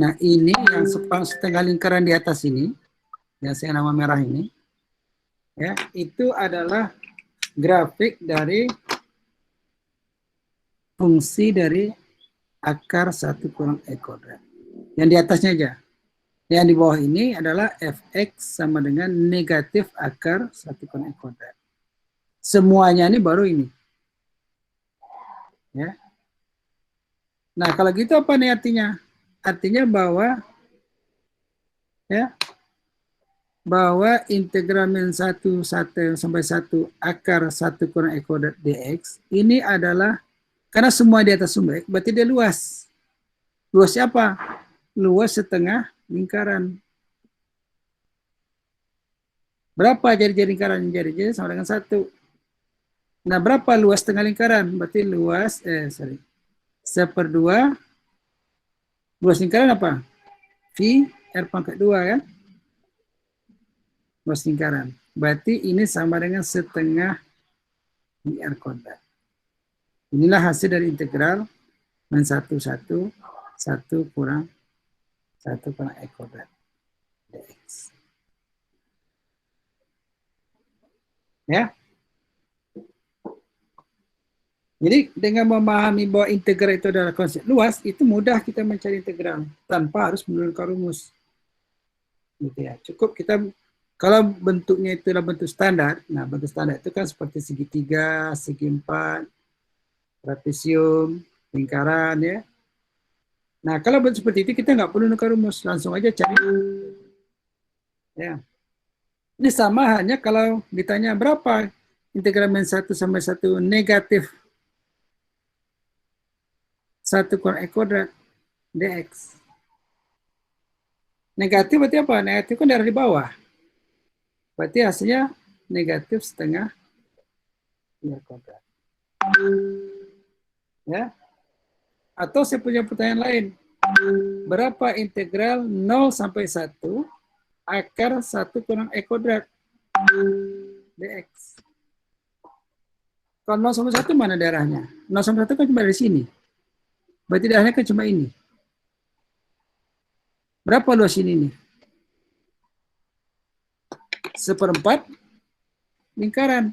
nah, ini yang setengah lingkaran di atas ini, yang saya nama merah ini, ya, itu adalah grafik dari fungsi dari akar 1 kurang e kuadrat. Yang di atasnya aja. Yang di bawah ini adalah fx sama dengan negatif akar 1 kurang e kuadrat. Semuanya ini baru ini. Ya. Nah, kalau gitu apa nih artinya? Artinya bahwa ya, bahwa integral min 1 sampai 1 akar 1 kurang e kuadrat dx ini adalah karena semua di atas sumber X, berarti dia luas. Luas siapa? Luas setengah lingkaran. Berapa jari-jari lingkaran? Jari-jari sama dengan 1. Nah, berapa luas setengah lingkaran? Berarti luas, 1/2. Luas lingkaran apa? V R pangkat 2 kan? Luas lingkaran. Berarti ini sama dengan setengah R kuadrat. Inilah hasil dari integral min 1 kurang E kuadrat dx. Ya. Jadi dengan memahami bahwa integral itu adalah konsep luas, itu mudah kita mencari integral tanpa harus menurunkan rumus. Gitu ya. Cukup kita kalau bentuknya itu adalah bentuk standar. Nah, bentuk standar itu kan seperti segitiga, segi 4, trapesium, lingkaran ya. Nah, kalau bentuk seperti itu kita nggak perlu menukar rumus, langsung aja cari. Ya. Ini sama hanya kalau ditanya berapa integral min 1 sampai 1 negatif 1 kurang E kuadrat dx. Negatif berarti apa? Negatif kan daerah di bawah. Berarti hasilnya negatif setengah E kuadrat. Ya. Atau saya punya pertanyaan lain. Berapa integral 0 sampai 1 akar 1 kurang E kuadrat dx? Kalau 0 sampai 1 mana daerahnya? 0 sampai 1 kan cuma dari sini. Berarti daerahnya kan cuma ini. Berapa luas ini nih? 1/4 lingkaran.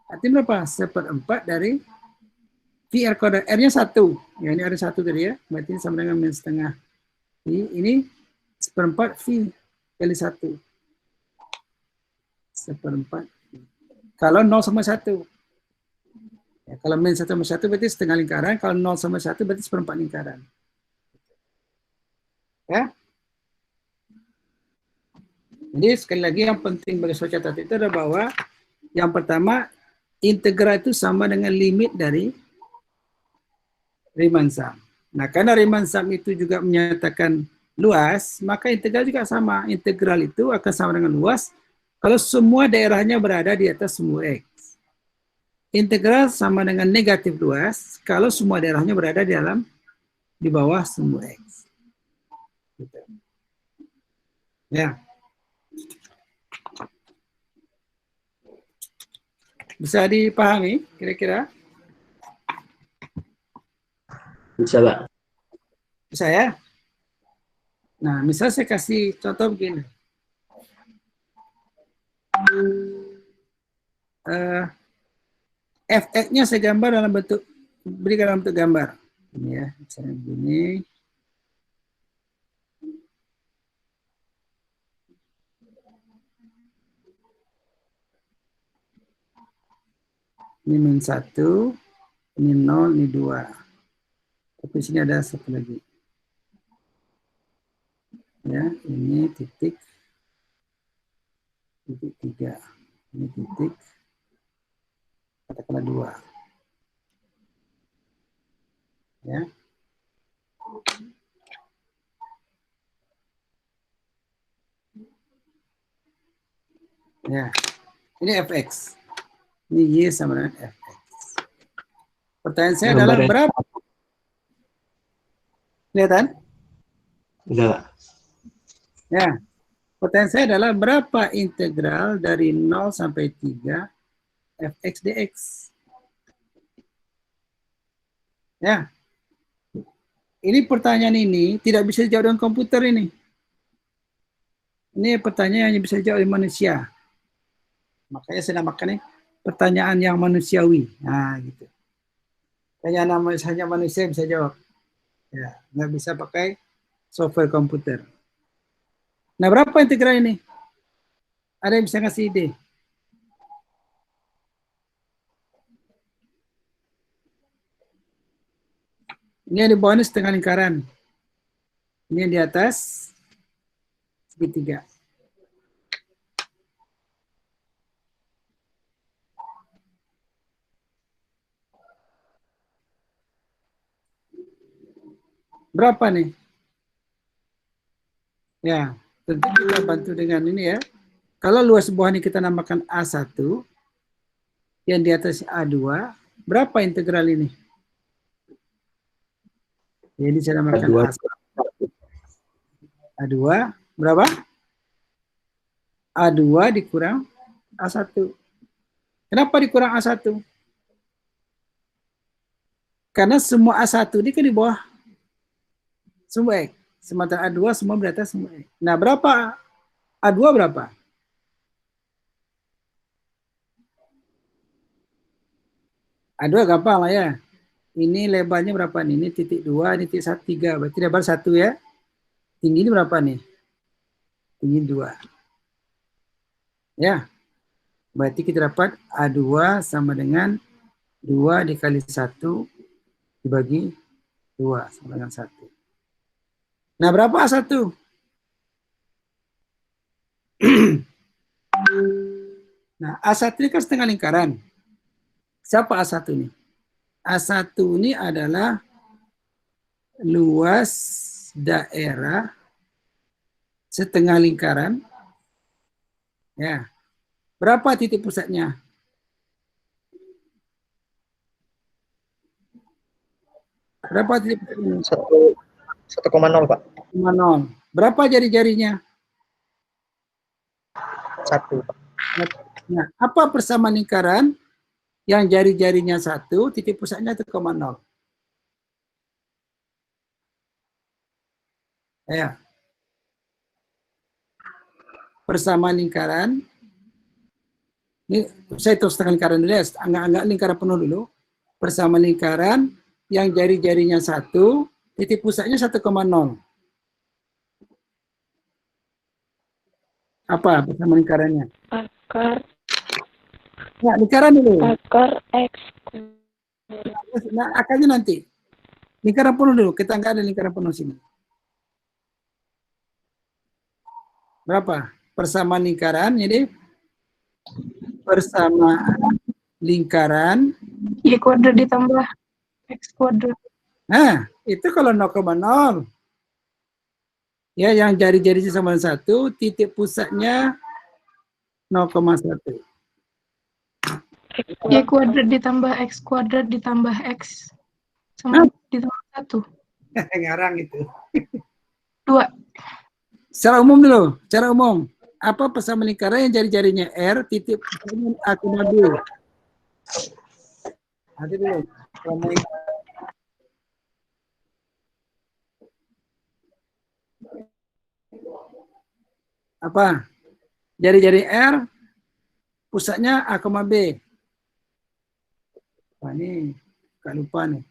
Artinya berapa? 1/4 dari VR kuadrat. R-nya 1. Ya, ini ada 1 tadi ya. Berarti ini sama dengan min setengah. Ini 1/4 V kali 1. 1/4. Kalau 0 sama 1. Ya, kalau min 1 sama 1 berarti setengah lingkaran. Kalau 0 sama 1 berarti 1/4 lingkaran. Ya. Jadi sekali lagi yang penting bagi saya catat itu adalah bahwa yang pertama integral itu sama dengan limit dari Riemann sum. Nah, karena Riemann sum itu juga menyatakan luas, maka integral juga sama. Integral itu akan sama dengan luas kalau semua daerahnya berada di atas sumbu X. Integral sama dengan negatif luas kalau semua daerahnya berada di bawah sumbu X. Gitu. Ya. Bisa dipahami kira-kira? Bisa, Pak. Bisa ya? Nah, misal saya kasih contoh begini. Fx-nya saya gambar dalam bentuk, berikan dalam bentuk gambar. Ini ya, misalnya begini. Ini min 1, ini 0, ini 2. Tapi sini ada satu lagi. Ya, ini titik 3. Ini titik, katakanlah 2. Ya. Ya, ini fx. Ini y sama dengan fx. Pertanyaan saya adalah berapa? Kelihatan? Enggak. Ya. Pertanyaan saya adalah berapa integral dari 0 sampai 3 fx dx? Ya. Ini pertanyaan ini tidak bisa dijawab dengan komputer ini. Ini pertanyaan yang bisa dijawab oleh manusia. Makanya saya namakan ini pertanyaan yang manusiawi. Nah, gitu. Hanya manusia bisa jawab. Ya, nggak bisa pakai software komputer. Nah, berapa integral ini? Ada yang bisa ngasih ide? Ini yang di bawah ini setengah lingkaran. Ini yang di atas segitiga. Berapa nih? Ya, tentu kita bantu dengan ini ya. Kalau luas bawah ini kita namakan A1, yang di atas A2, berapa integral ini? Jadi saya namakan A2, berapa? A2 dikurang A1. Kenapa dikurang A1? Karena semua A1 ini kan di bawah sumbu X. Sementara A2 semua berada sumbu X. Nah, berapa? A2 berapa? A2 gampang lah ya. Ini lebarnya berapa nih? Ini titik 2, ini titik 3. Berarti lebar 1 ya. Tinggi ini berapa nih? Tinggi 2. Ya. Berarti kita dapat A2 sama dengan 2 dikali 1 dibagi 2 sama dengan 1. Nah, berapa A1? Nah, A1 ini kan setengah lingkaran. Siapa A1 ini? A1 ini adalah luas daerah setengah lingkaran. Ya. Berapa titik pusatnya? Berapa titik pusatnya? 1,0 Pak. 1,0. Berapa jari-jarinya? 1. Nah, apa persamaan lingkaran yang jari-jarinya 1, titik pusatnya 1,0? Ya. Persamaan lingkaran. Ini saya tulis setengah lingkaran dulu ya, anggap lingkaran penuh dulu. Persamaan lingkaran yang jari-jarinya 1, titik pusatnya 1,0. Apa persamaan lingkarannya? Akar. Ya, lingkaran dulu. Akar X. Nah, akarnya nanti. Lingkaran penuh dulu. Kita nggak ada lingkaran penuh sini. Berapa? Persamaan lingkaran, jadi persamaan lingkaran. Y kuadrat ditambah X kuadrat. Nah, itu kalau 0,0. Ya, yang jari-jarinya sama 1, titik pusatnya 0,1. Y kuadrat ditambah X kuadrat ditambah X sama ditambah 1. Ngarang itu. 2. Secara umum dulu, secara umum. Apa persamaan lingkaran yang jari-jarinya R, titik pusatnya A, B. Nanti dulu. Apa? Jari-jari R, pusatnya A, B. Wah, ini gak lupa nih.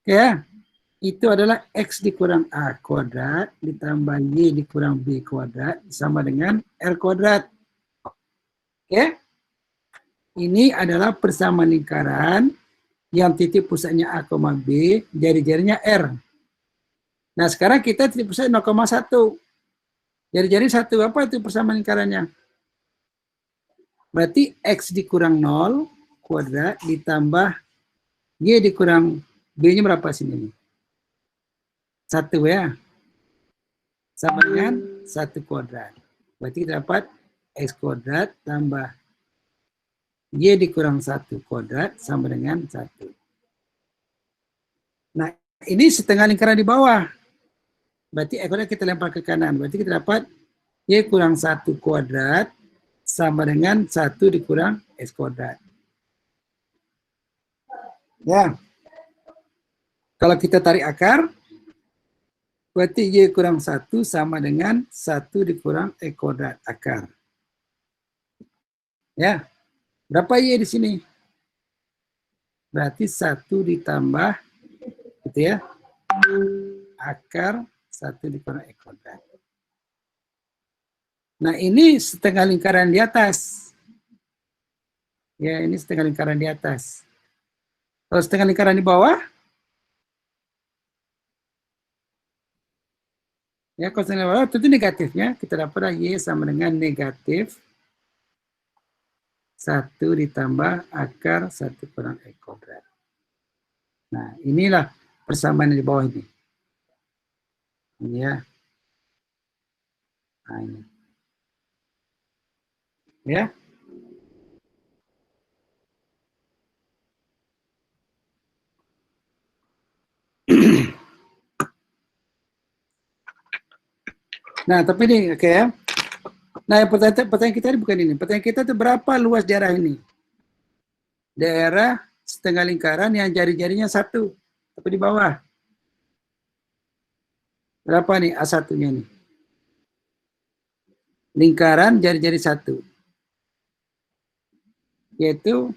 Oke ya? Itu adalah X dikurang A kuadrat ditambah Y dikurang B kuadrat sama dengan R kuadrat. Oke? Ini adalah persamaan lingkaran yang titik pusatnya A, B, jari-jarinya R. Nah, sekarang kita titik pusat 0,1. Jari-jari 1, apa itu persamaan lingkarannya? Berarti X dikurang 0 kuadrat ditambah Y dikurang B-nya berapa sini? 1 ya. Sama dengan 1 kuadrat. Berarti kita dapat X kuadrat tambah Y dikurang 1 kuadrat sama dengan 1. Nah, ini setengah lingkaran di bawah. Berarti X kuadrat kita lempar ke kanan. Berarti kita dapat Y kurang 1 kuadrat sama dengan 1 dikurang X kuadrat. Ya. Kalau kita tarik akar, berarti Y kurang 1 sama dengan 1 dikurang X kuadrat akar. Ya. Berapa Y di sini? Berarti 1 ditambah, gitu ya, akar 1 dikurang X kuadrat. Nah, ini setengah lingkaran di atas. Ya, ini setengah lingkaran di atas. Kalau setengah lingkaran di bawah, ya, kalau setengah bawah tentu negatifnya, kita dapat Y sama dengan negatif 1 ditambah akar 1 kurang X kuadrat. Nah, inilah persamaan di bawah ini. Ini ya. Nah, ini. Ya. Nah, tapi ini oke ya. Nah, pertanyaan kita ini bukan ini. Pertanyaan kita itu berapa luas daerah ini? Daerah setengah lingkaran yang jari-jarinya 1, tapi di bawah. Berapa nih A1-nya nih? Lingkaran jari-jari 1. Yaitu,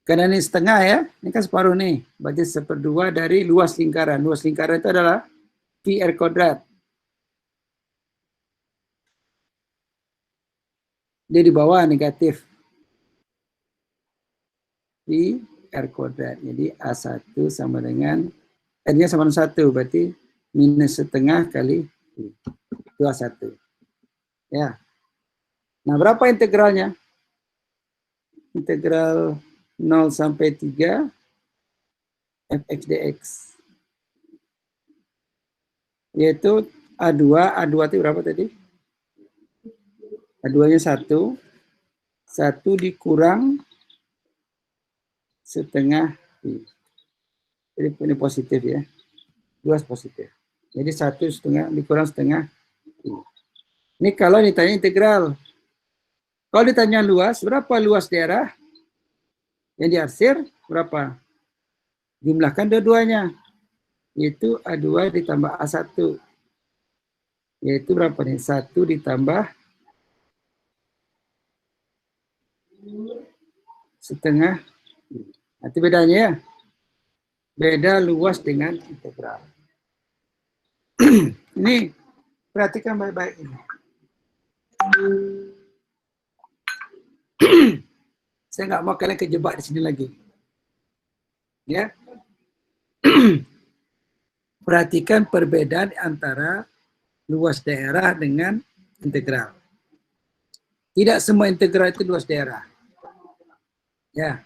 karena ini setengah ya, ini kan separuh nih. Berarti 1/2 dari luas lingkaran. Luas lingkaran itu adalah PR kuadrat. Dia di bawah negatif. PR kuadrat. Jadi A1 sama dengan, R-nya sama dengan 1, berarti minus setengah kali itu A1. Ya. Nah, berapa integralnya? Integral 0 sampai 3 fx dx. Yaitu A2 itu berapa tadi? A2-nya 1 dikurang setengah I. Jadi ini positif ya. 2 positif. Jadi 1/2 dikurang setengah I. Ini kalau ditanya integral. Kalau ditanya luas, berapa luas daerah yang diarsir? Berapa? Jumlahkan dua-duanya. Yaitu A2 ditambah A1. Yaitu berapa nih? 1 ditambah setengah. Nanti bedanya ya. Beda luas dengan integral. Ini perhatikan baik-baik ini. Saya nggak mau kalian kejebak di sini lagi. Ya. Perhatikan perbedaan antara luas daerah dengan integral. Tidak semua integral itu luas daerah. Ya.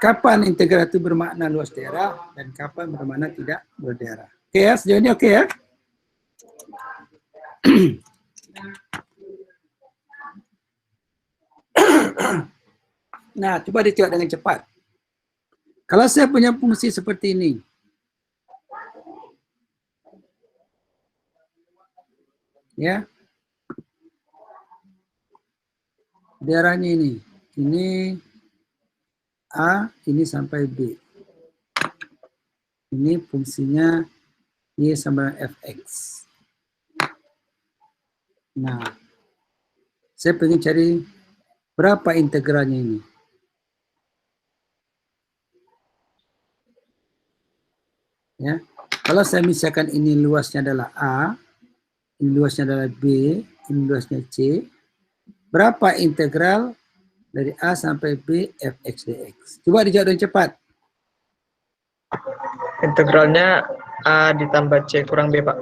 Kapan integral itu bermakna luas daerah dan kapan bermakna tidak luas daerah. Oke ya, sejauh ini oke ya? Nah, coba dijawab dengan cepat. Kalau saya punya fungsi seperti ini, ya, daerahnya ini A, ini sampai B. Ini fungsinya Y sama fx. Nah, saya pengen cari berapa integralnya ini. Ya, kalau saya misalkan ini luasnya adalah A, ini luasnya adalah B, ini luasnya C, berapa integral dari A sampai B fx dx? Coba dijawab dengan cepat. Integralnya A ditambah C kurang B, Pak.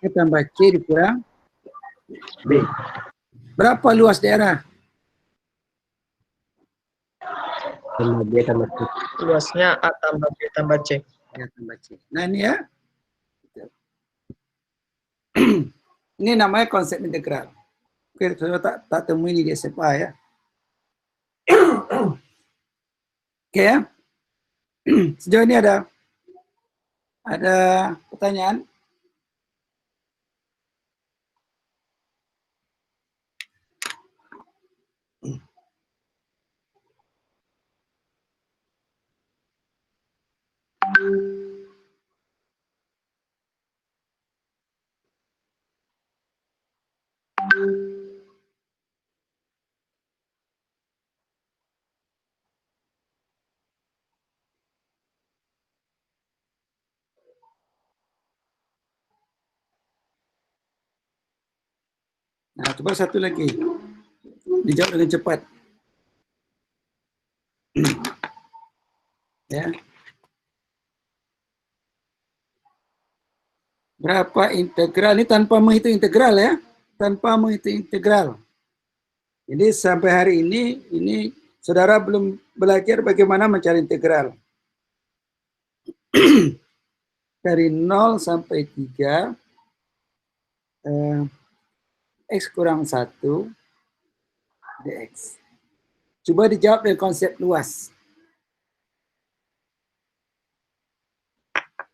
A tambah C dikurang B. Berapa luas daerah? Tambah B tambah C. Luasnya A tambah B tambah C. Ya, tambah C. Nah ini ya. Ini namanya konsep integral. Oke, saya tak temui ini di SMA ya. Oke ya. Sejauh ini ada pertanyaan? Nah, coba satu lagi. Dijawab dengan cepat. Ya. Berapa integral? Ini tanpa menghitung integral ya. Tanpa menghitung integral. Jadi sampai hari ini saudara belum belajar bagaimana mencari integral. Dari 0 sampai 3, X kurang 1, dx. Coba dijawab dengan konsep luas.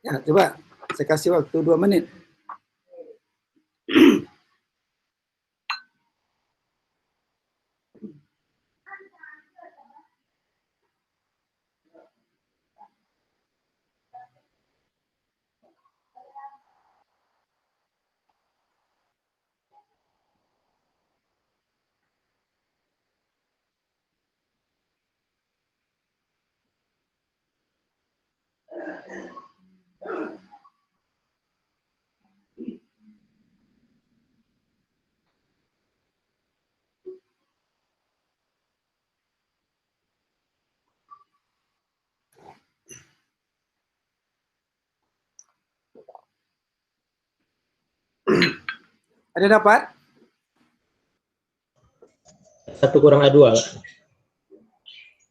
Ya, coba saya kasih waktu 2 menit. Ada dapat? 1 kurang A2.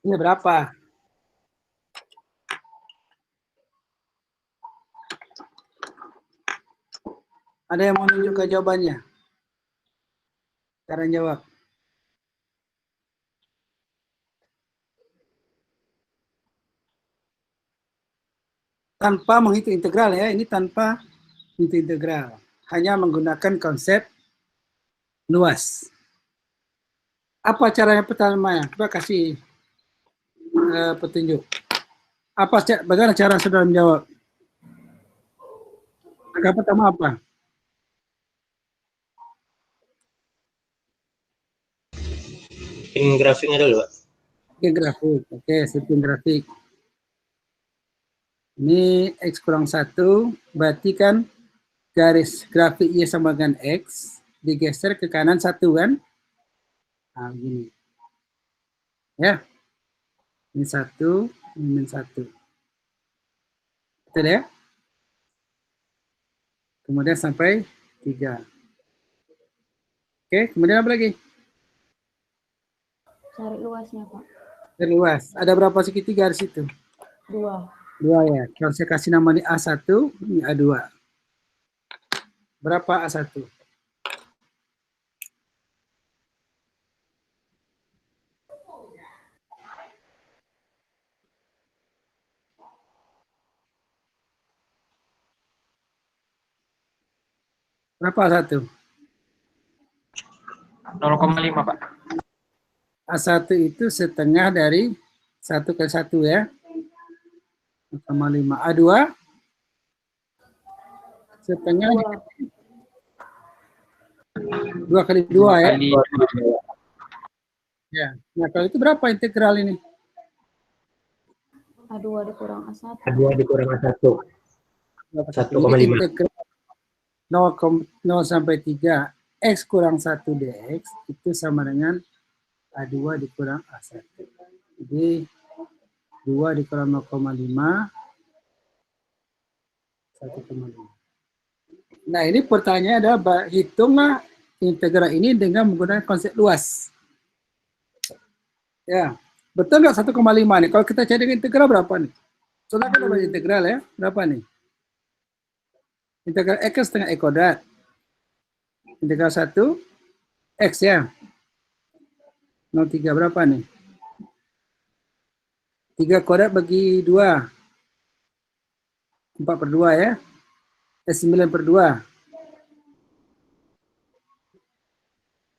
Ini berapa? Ada yang mau menunjukkan jawabannya? Cara jawab. Tanpa menghitung integral ya, ini tanpa menghitung integral. Hanya menggunakan konsep luas. Apa caranya pertama? Coba kasih petunjuk. Bagaimana cara saudara menjawab? Langkah pertama apa? Bikin grafiknya dulu, Pak. Oke, grafik. Oke, setting grafik. Ini X kurang 1, berarti kan garis grafik Y sama dengan X, digeser ke kanan 1 kan? Nah, begini. Ya. Ini 1, ini 1. Betul ya? Kemudian sampai 3. Oke, kemudian apa lagi? Cari luasnya, Pak. Luas. Ada berapa segitiga di situ? 2. 2 ya. Kalau saya kasih nama ini A1, ini A2. Berapa A1? Berapa A1? 0,5, Pak. A1 itu setengah dari 1 kali 1 ya. 0,5. A2 setengah 2 kali 2 ya. Kali Ya. Nah, kalau itu berapa integral ini? A2 dikurang A1. A2 dikurang A1. 1,5. Jadi integral 0 sampai 3 X kurang 1 dx itu sama dengan A2 dikurang A1. Jadi 2 dikurang 0,5 1,5. Nah, ini pertanyaannya adalah hitunglah integral ini dengan menggunakan konsep luas. Ya, betul nggak 1,5 nih? Kalau kita cari integral berapa nih? Soalnya kan ada integral ya, berapa nih? Integral x setengah e kuadrat. Integral 1 x ya. 0,3 berapa nih? 3 kuadrat bagi 2. 4/2 ya. 9/2.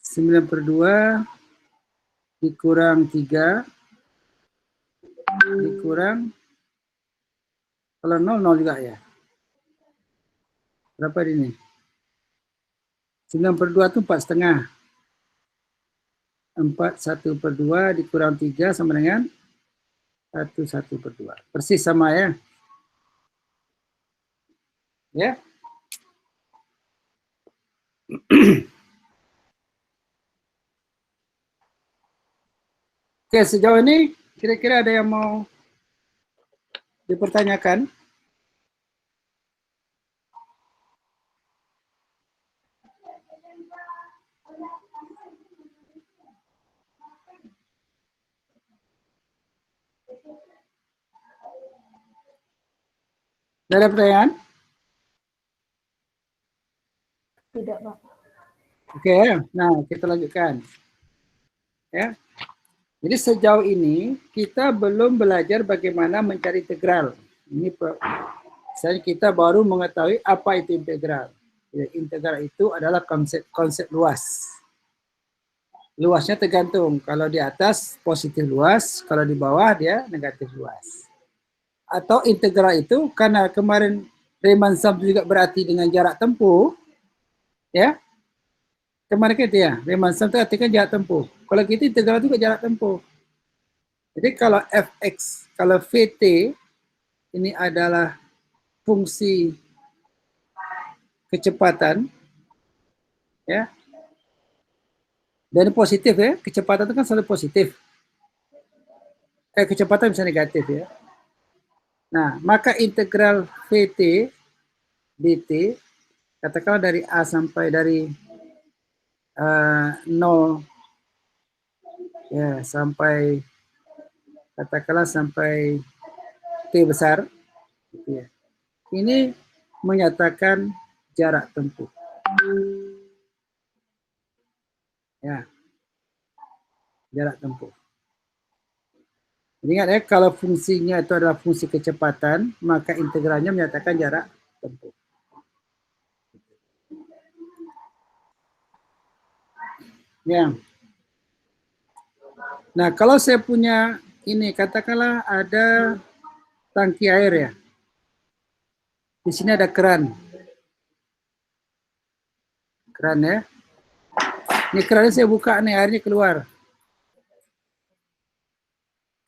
9/2 dikurang 3 dikurang kalau 0 juga ya. Berapa ini? 9/2 itu 4,5. 1/2 dikurang 3 sama dengan 1/2. Persis sama ya. Ya. Oke, sejauh ini kira-kira ada yang mau dipertanyakan? Ada pertanyaan? Tidak, Pak. Oke, nah kita lanjutkan. Ya. Jadi sejauh ini kita belum belajar bagaimana mencari integral. Ini misalnya kita baru mengetahui apa itu integral. Ya, integral itu adalah konsep luas. Luasnya tergantung. Kalau di atas positif luas, kalau di bawah dia negatif luas. Atau integral itu karena kemarin Riemann sum juga berarti dengan jarak tempuh, ya. Kemarin kita ya, Riemann sum itu artikan jarak tempuh. Kalau kita integral juga jarak tempuh. Jadi kalau fx, kalau vt ini adalah fungsi kecepatan, ya. Dan positif ya, kecepatan itu kan selalu positif. Kecepatan bisa negatif ya. Nah, maka integral vt dt katakanlah dari a sampai dari 0 ya sampai katakanlah sampai t besar gitu ya. Ini menyatakan jarak tempuh. Ya. Jarak tempuh. Ingat ya, kalau fungsinya itu adalah fungsi kecepatan, maka integralnya menyatakan jarak tempuh. Ya. Nah, kalau saya punya ini, katakanlah ada tangki air ya. Di sini ada keran. Keran ya. Ini kerannya saya buka nih, airnya keluar.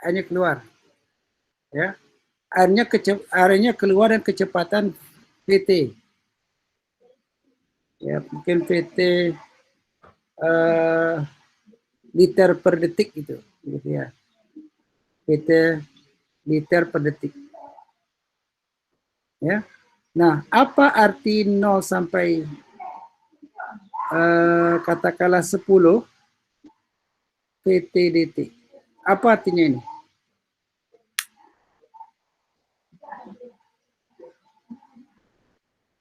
Airnya keluar. Ya. Airnya keluar dengan kecepatan Vt. Ya, mungkin Vt liter per detik gitu ya. Vt liter per detik. Ya. Nah, apa arti 0 sampai katakanlah 10 PT dt. Apa artinya ini?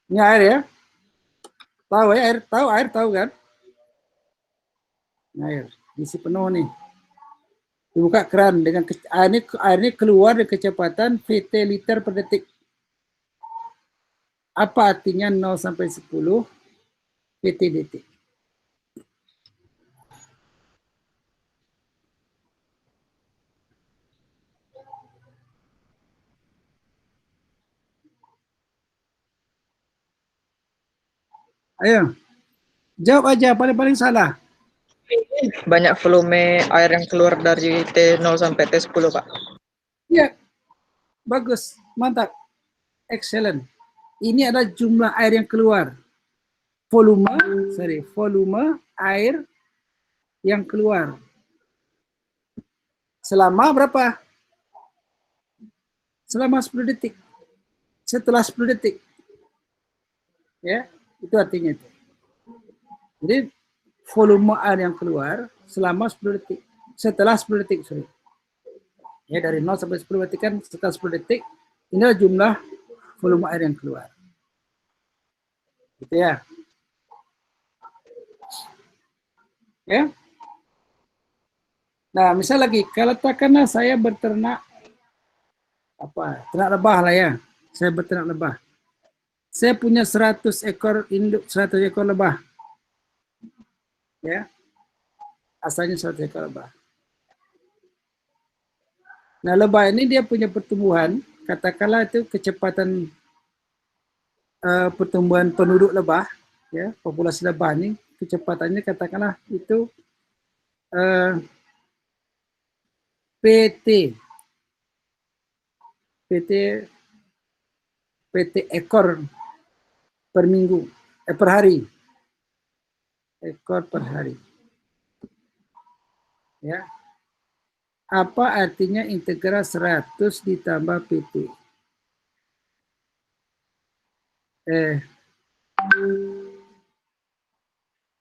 Ini air ya? Tahu ya, air tahu kan? Ini air, isi penuh nih. Dibuka keran dengan air ini keluar dengan kecepatan VT liter per detik. Apa artinya 0 sampai 10 VT dt? Ayo, jawab aja, paling salah. Banyak volume air yang keluar dari T0 sampai T10, Pak. Ya, bagus, mantap, excellent. Ini adalah jumlah air yang keluar. Volume air yang keluar. Selama berapa? Selama 10 detik. Setelah 10 detik. Ya, itu artinya itu. Jadi volume air yang keluar selama 10 detik. Setelah 10 detik, sorry. Ya, dari 0 sampai 10 detik kan setelah 10 detik, inilah jumlah volume air yang keluar. Gitu ya. Ya. Nah, misal lagi, kalau katakanlah saya berternak ternak lebah lah ya. Saya berternak lebah. Saya punya 100 ekor induk, 100 ekor lebah. Ya. Asalnya 100 ekor lebah. Nah, lebah ini dia punya pertumbuhan, katakanlah itu kecepatan pertumbuhan penduduk lebah, ya, populasi lebah ini kecepatannya katakanlah itu PT ekor per minggu, per hari. Ekor per hari. Ya. Apa artinya integral 100 ditambah PT?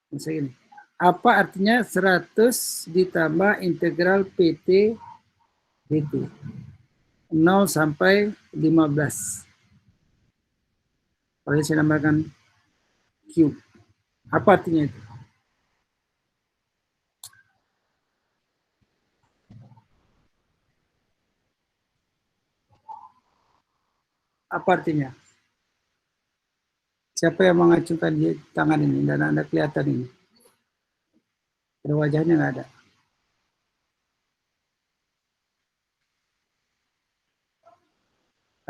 Misalnya ini. Apa artinya 100 ditambah integral PT dt? 0 sampai 15. Kalau saya namakan Q. Apa artinya itu? Apa artinya? Siapa yang mengacungkan tangan ini dan Anda kelihatan ini? Ada wajahnya nggak ada.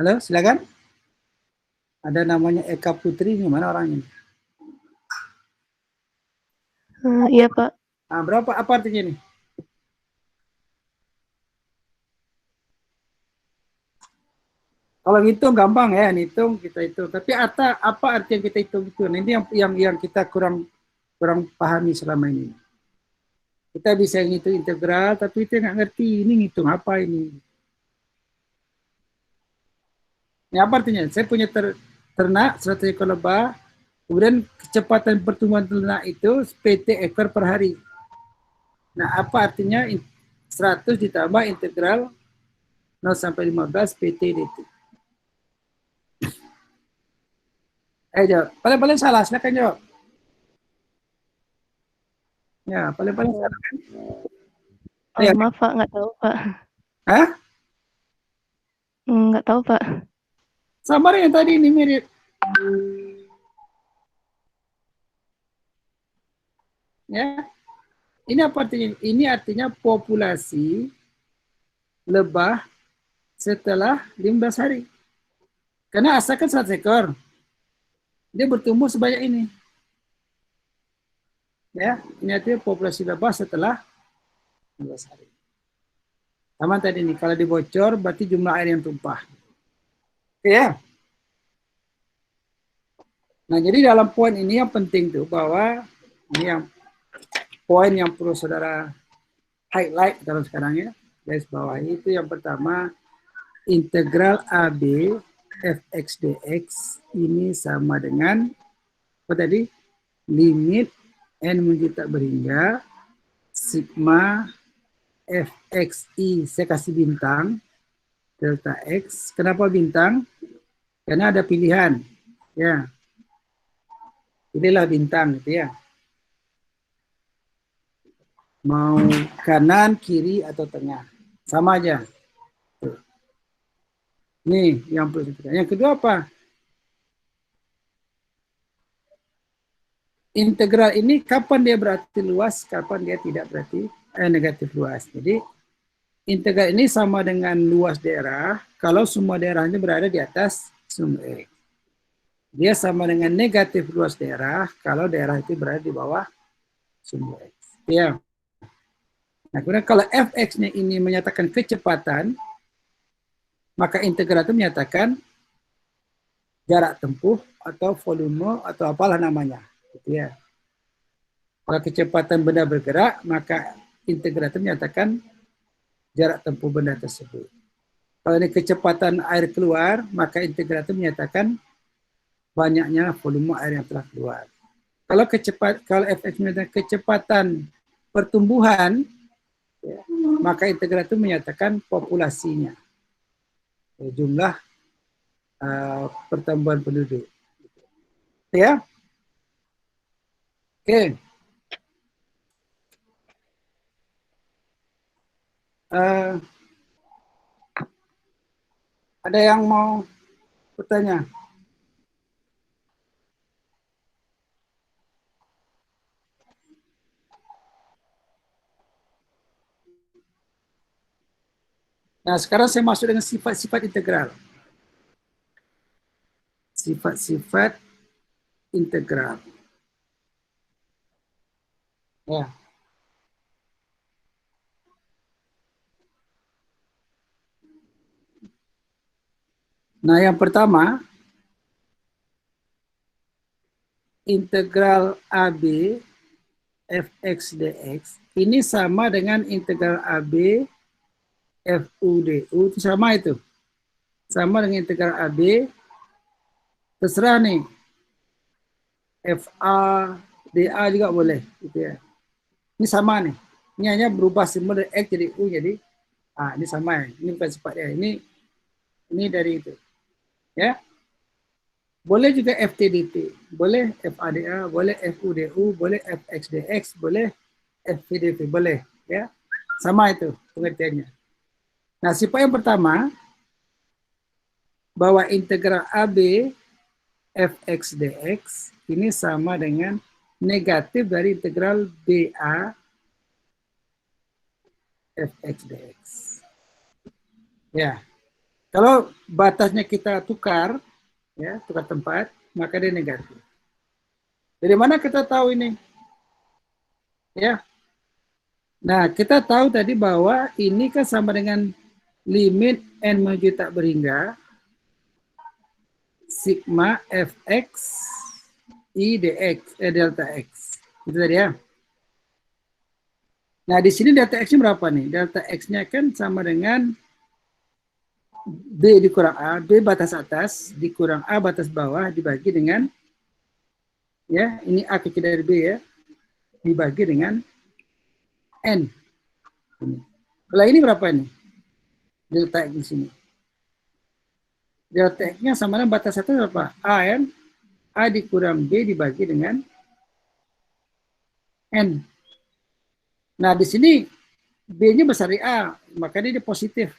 Halo, silakan. Ada namanya Eka Putri, gimana orang ini? Iya, Pak. Nah, berapa? Apa artinya ini? Kalau ngitung gampang ya, ngitung kita hitung. Tapi apa arti yang kita hitung itu? Nah, ini yang kita kurang pahami selama ini. Kita bisa ngitung integral, tapi kita nggak ngerti ini ngitung apa ini. Ini apa artinya? Saya punya ternak 100 ekor lebah, kemudian kecepatan pertumbuhan ternak itu PT ekor per hari. Nah, apa artinya 100 ditambah integral 0 sampai 15 PT dt? Jawab. Paling salah, silakan jawab. Ya, paling salah kan? Ya. Maaf, Pak, nggak tahu, Pak. Hah? Nggak tahu, Pak. Sama yang tadi ini mirip. Ya. Ini apa artinya? Ini artinya populasi lebah setelah 15 hari. Karena asalkan 100 ekor. Dia bertumbuh sebanyak ini. Ya, ini artinya populasi lebah setelah 15 hari. Sama tadi nih, kalau dibocor berarti jumlah air yang tumpah. Oke ya. Nah, jadi dalam poin ini yang penting tuh bahwa ini yang poin yang perlu saudara highlight dalam sekarang ya, garis bawah itu yang pertama, integral AB fx dx ini sama dengan apa tadi? Limit N menuju tak berhingga, sigma fxi, saya kasih bintang, delta x. Kenapa bintang? Karena ada pilihan. Ya, pilihlah bintang gitu ya. Mau kanan, kiri, atau tengah. Sama aja. Tuh. Nih, yang perlu kita. Yang kedua apa? Integral ini kapan dia berarti luas, kapan dia tidak berarti negatif luas. Jadi, integral ini sama dengan luas daerah kalau semua daerahnya berada di atas sumber X. Dia sama dengan negatif luas daerah kalau daerah itu berada di bawah sumber X. Ya. Nah, kemudian kalau fx-nya ini menyatakan kecepatan, maka integral itu menyatakan jarak tempuh atau volume atau apalah namanya. Gitu ya. Kalau kecepatan benda bergerak, maka integral itu menyatakan jarak tempuh benda tersebut. Kalau ini kecepatan air keluar, maka integral itu menyatakan banyaknya volume air yang telah keluar. Kalau fx menyatakan kecepatan pertumbuhan, ya, maka integral itu menyatakan populasinya, ya, jumlah pertumbuhan penduduk. Ya, oke. Ada yang mau bertanya? Nah, sekarang saya masuk dengan sifat-sifat integral. Sifat-sifat integral. Ya. Nah, yang pertama, integral AB fx dx ini sama dengan integral AB fu du, itu sama itu. Sama dengan integral AB, terserah nih, fa dA juga boleh. Gitu ya. Ini sama nih. Ini hanya berubah simbol dari X jadi U jadi ini sama ya. Ini bukan sifat dia. Ini dari itu. Ya. Boleh juga FTDT, boleh FADA, boleh FUDU, boleh FXDX, boleh FVDV, boleh. Ya. Sama itu pengertiannya. Nah, sifat yang pertama, bahwa integral AB fx dx ini sama dengan negatif dari integral BA fx dx. Ya, kalau batasnya kita tukar, ya tukar tempat, maka dia negatif. Dari mana kita tahu ini? Ya, nah kita tahu tadi bahwa ini kan sama dengan limit n menuju tak berhingga sigma fx i dx delta x. Itu tadi ya. Nah, di sini delta x-nya berapa nih? Delta x-nya kan sama dengan b dikurang a, b batas atas dikurang a batas bawah dibagi dengan, ya, ini a kecil dari b ya, dibagi dengan n. Kalau ini berapa nih? Delta x di sini. Delta x-nya sama dengan batas atas berapa? A kan? A dikurang B dibagi dengan N. Nah, di sini B-nya besar dari A, maka dia positif.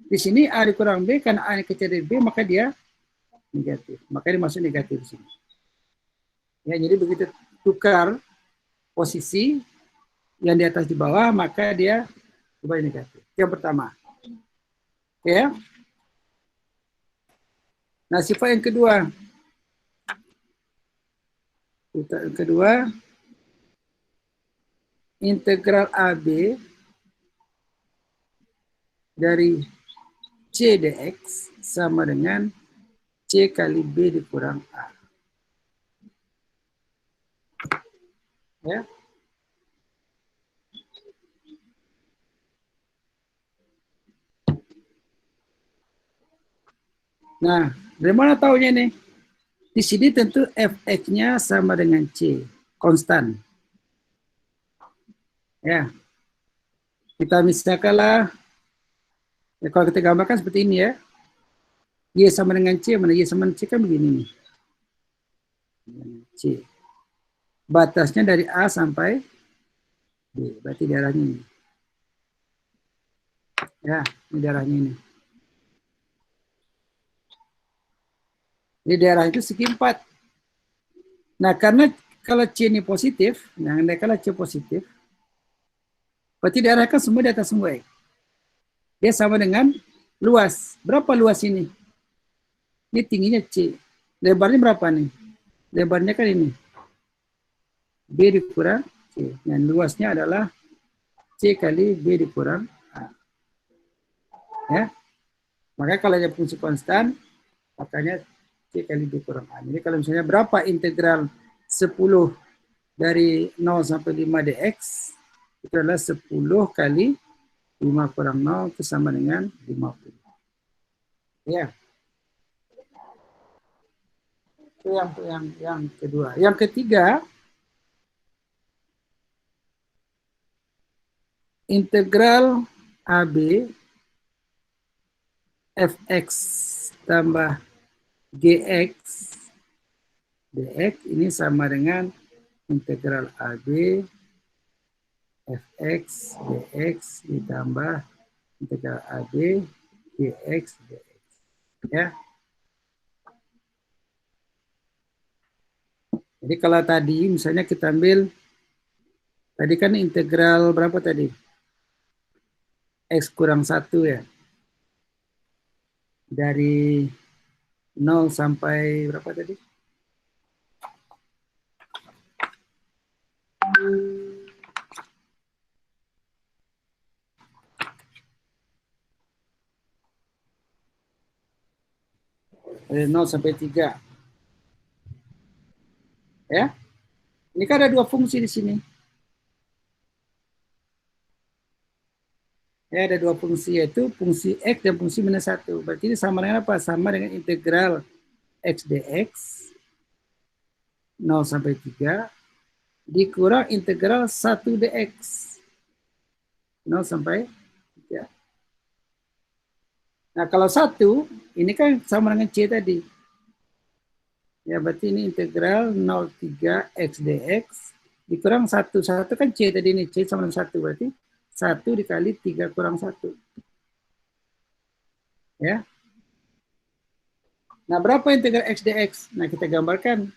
Di sini A dikurang B, karena A kecil dari B, maka dia negatif. Maka dia masuk negatif di sini. Ya, jadi begitu tukar posisi yang di atas di bawah, maka dia kembali negatif. Yang pertama. Oke ya. Nah, sifat yang kedua. Sifat yang kedua, integral AB dari C dx sama dengan C kali B dikurang A. Ya. Nah, dari mana tahunya nih? Di sini tentu fx-nya sama dengan C. konstan. Ya, kita misalkanlah, ya kalau kita gambarkan seperti ini ya, Y sama dengan C, mana Y sama dengan C kan begini nih. C. Batasnya dari A sampai B, berarti daerahnya ini. Ya, ini daerahnya ini. Jadi daerah itu segi 4. Nah, karena kalau C ini positif, nah kalau C positif, berarti daerah kan semua di atas semua X. Dia sama dengan luas. Berapa luas ini? Ini tingginya C. Lebarnya berapa nih? Lebarnya kan ini. B dikurang C. Dan luasnya adalah C kali B dikurang A. Ya. Maka kalau ada fungsi konstan, makanya C kali B kurang A. Jadi kalau misalnya berapa integral 10 dari 0 sampai 5 dx, itu adalah 10 kali 5 kurang 0 itu sama dengan 50. Ya. Itu yang kedua. Yang ketiga, integral AB fx tambah gx dx ini sama dengan integral AB fx dx ditambah integral AB gx dx. Ya. Jadi kalau tadi misalnya kita ambil, tadi kan integral berapa tadi? X kurang 1 ya. Dari 0 sampai berapa tadi? Dari 0 sampai 3. Ya. Ini kan ada dua fungsi di sini. Ya, ada dua fungsi, yaitu fungsi X dan fungsi minus 1. Berarti ini sama dengan apa? Sama dengan integral X dx 0 sampai 3 dikurang integral 1 dx 0 sampai 3. Nah, kalau 1, ini kan sama dengan C tadi. Ya, berarti ini integral 0,3 X dx dikurang 1. 1 kan C tadi ini. C sama dengan 1. Berarti 1 dikali 3 kurang 1. Ya. Nah, berapa integral X dx? Nah, kita gambarkan.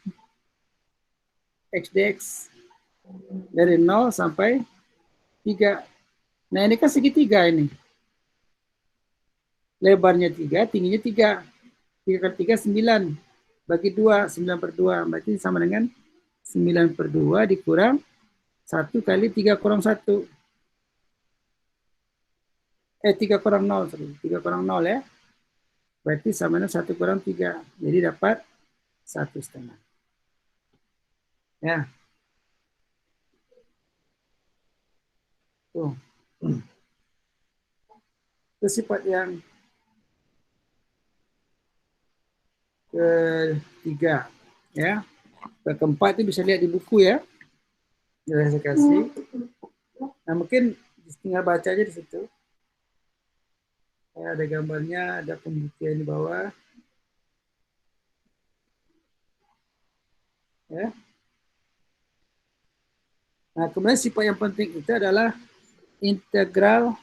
X dx dari 0 sampai 3. Nah, ini kan segitiga ini. Lebarnya 3, tingginya 3. 3 kali 3, 9. Bagi 2, 9 per 2. Berarti sama dengan 9 per 2 dikurang 1 kali 3 kurang 1. 3 kurang 0. 3 kurang 0 ya. Berarti sama dengan 1 kurang 3. Jadi dapat 1,5. Ya. Tuh. Itu sifat yang ketiga. Ya. Keempat itu bisa lihat di buku ya. Jadi saya kasih. Nah, mungkin tinggal baca aja di situ. Ada gambarnya, ada pembuktian di bawah. Ya. Nah, kemudian sifat yang penting itu adalah integral,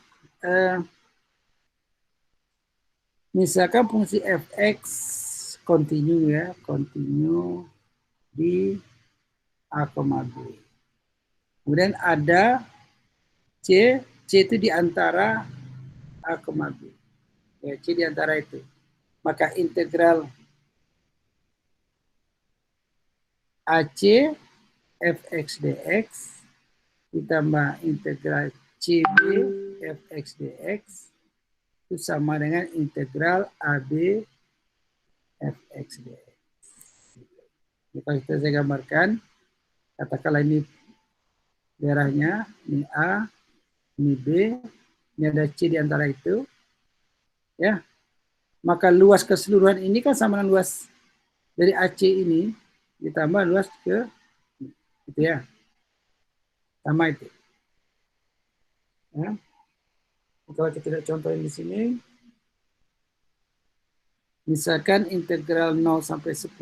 misalkan fungsi fx kontinu ya, kontinu di A, B. Kemudian ada C itu di antara A, B. Ya, C di antara itu. Maka integral AC fx dx ditambah integral CB fx dx itu sama dengan integral AB fx dx. Jadi kalau kita saya gambarkan, katakanlah ini daerahnya, ini A, ini B, ini ada C di antara itu. Ya, maka luas keseluruhan ini kan sama dengan luas dari AC ini ditambah luas ke Gitu ya. Sama itu. Ya. Kalau kita lihat contohnya di sini, misalkan integral 0 sampai 10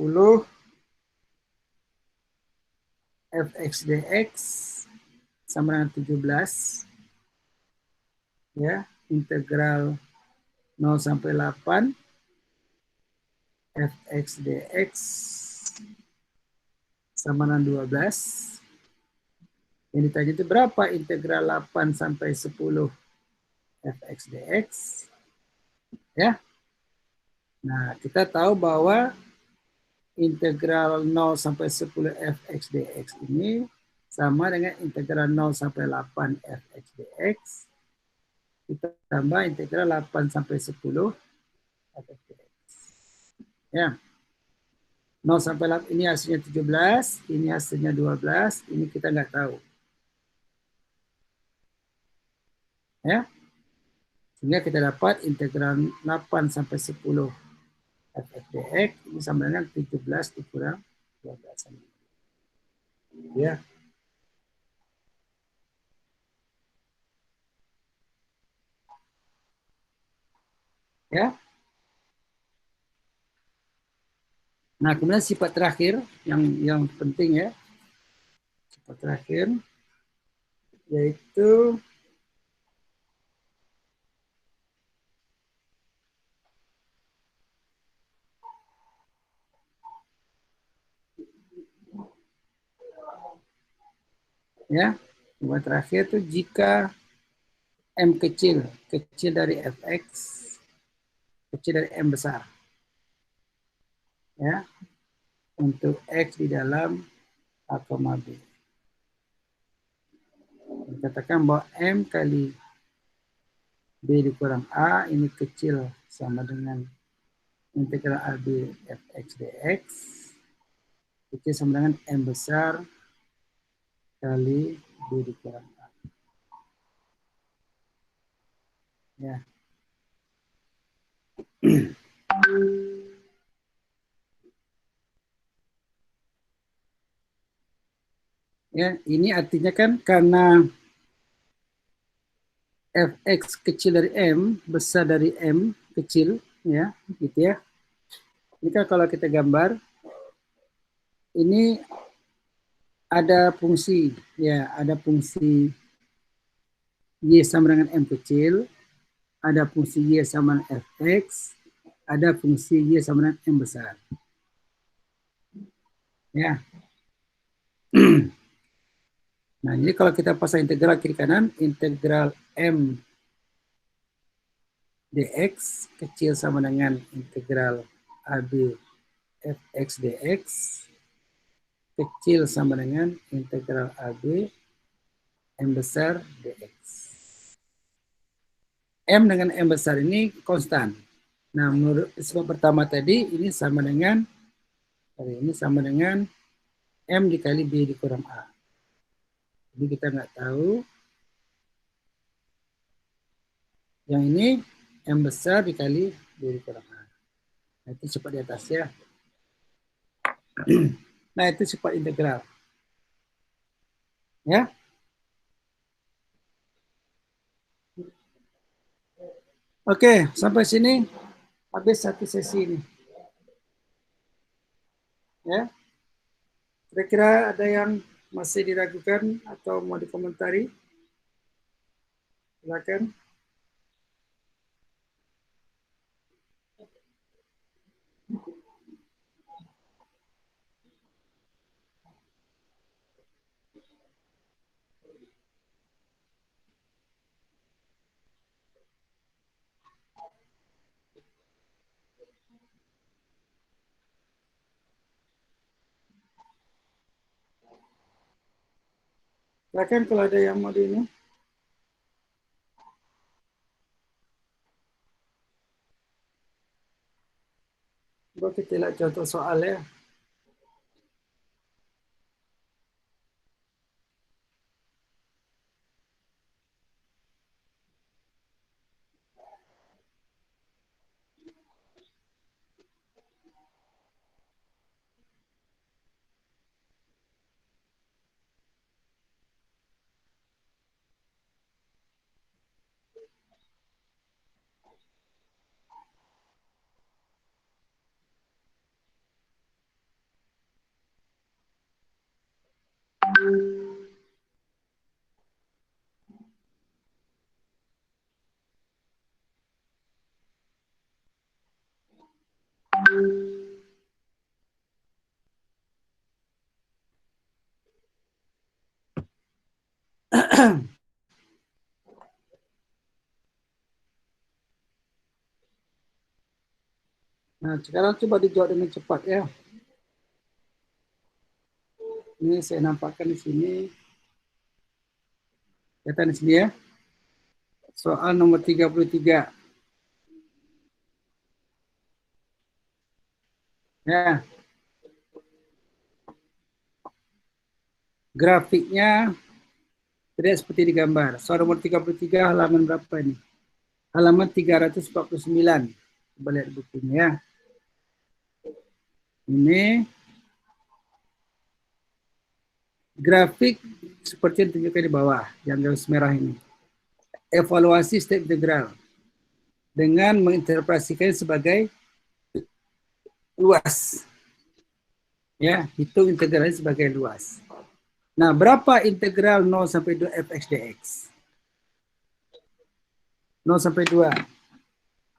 fx dx sama dengan 17, ya, integral 0 sampai 8 fx dx sama dengan 12. Yang ditanya itu berapa integral 8 sampai 10 fx dx, ya. Nah, kita tahu bahwa integral 0 sampai 10 fx dx ini sama dengan integral 0 sampai 8 fx dx. Kita tambah integral 8 sampai 10 fx dx. Ya. 0 sampai 8 ini hasilnya 17, ini hasilnya 12, ini kita nggak tahu. Ya. Sehingga kita dapat integral 8 sampai 10 fx dx ini sama dengan 17 dikurang 12. Ya. Ya. Nah, kemudian sifat terakhir yang penting ya. Sifat terakhir yaitu ya, sifat terakhir itu jika M kecil dari fx, kecil dari M besar. Ya, untuk X di dalam A, B. Dikatakan bahwa M kali B dikurang A ini kecil sama dengan integral AB fx dx. Kecil sama dengan M besar kali B dikurang A. Ya. Ya, ini artinya kan karena fx kecil dari M, besar dari M kecil, ya, gitu ya. Ini kan kalau kita gambar, ini ada fungsi, ya, ada fungsi y sama dengan M kecil, ada fungsi y sama dengan fx, ada fungsi y sama dengan M besar. Ya. Nah, jadi kalau kita pasang integral kiri kanan, integral M dx kecil sama dengan integral AB fx dx kecil sama dengan integral AB M besar dx. M dengan M besar ini konstan. Nah, menurut sifat pertama tadi ini sama dengan M dikali B dikurang A. Jadi kita nggak tahu. Yang ini M besar dikali B dikurang A. Nah, itu sifat di atas ya. Nah, itu sifat integral. Ya. Oke, sampai sini habis satu sesi ini. Ya. Kira-kira ada yang masih diragukan atau mau dikomentari? Silakan. Silakan kalau ada yang mau di ini. Coba kita lihat contoh soal ya. Nah, sekarang coba dijawab dengan cepat ya. Ini saya nampakkan di sini. Kelihatan di sini ya. Soal nomor 33. Ya. Grafiknya tidak seperti di gambar. Soal nomor 33 halaman berapa ini? Halaman 349. Coba lihat bukunya ya. Ini grafik seperti yang ditunjukkan di bawah, yang garis merah ini. Evaluasi step integral dengan menginterpretasikan sebagai luas. Ya, hitung integralnya sebagai luas. Nah, berapa integral 0 sampai 2 fx dx? 0 sampai 2.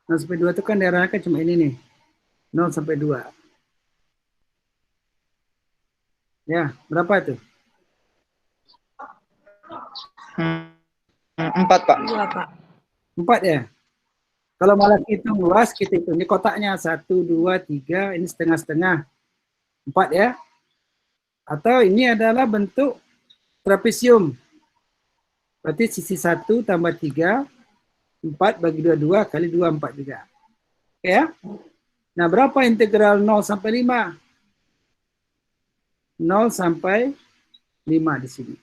0 sampai 2 itu kan daerahnya kan cuma ini nih. 0 sampai 2. Ya, berapa itu? 4, Pak. 4 ya? Kalau malah hitung luas, kita hitung. Ini kotaknya 1, 2, 3, ini setengah-setengah. 4 ya? Atau ini adalah bentuk trapesium. Berarti sisi 1 tambah 3, 4 bagi 2, 2 kali 2, 4 juga. Oke ya? Nah, berapa integral 0 sampai 5? 0 sampai 5 di sini.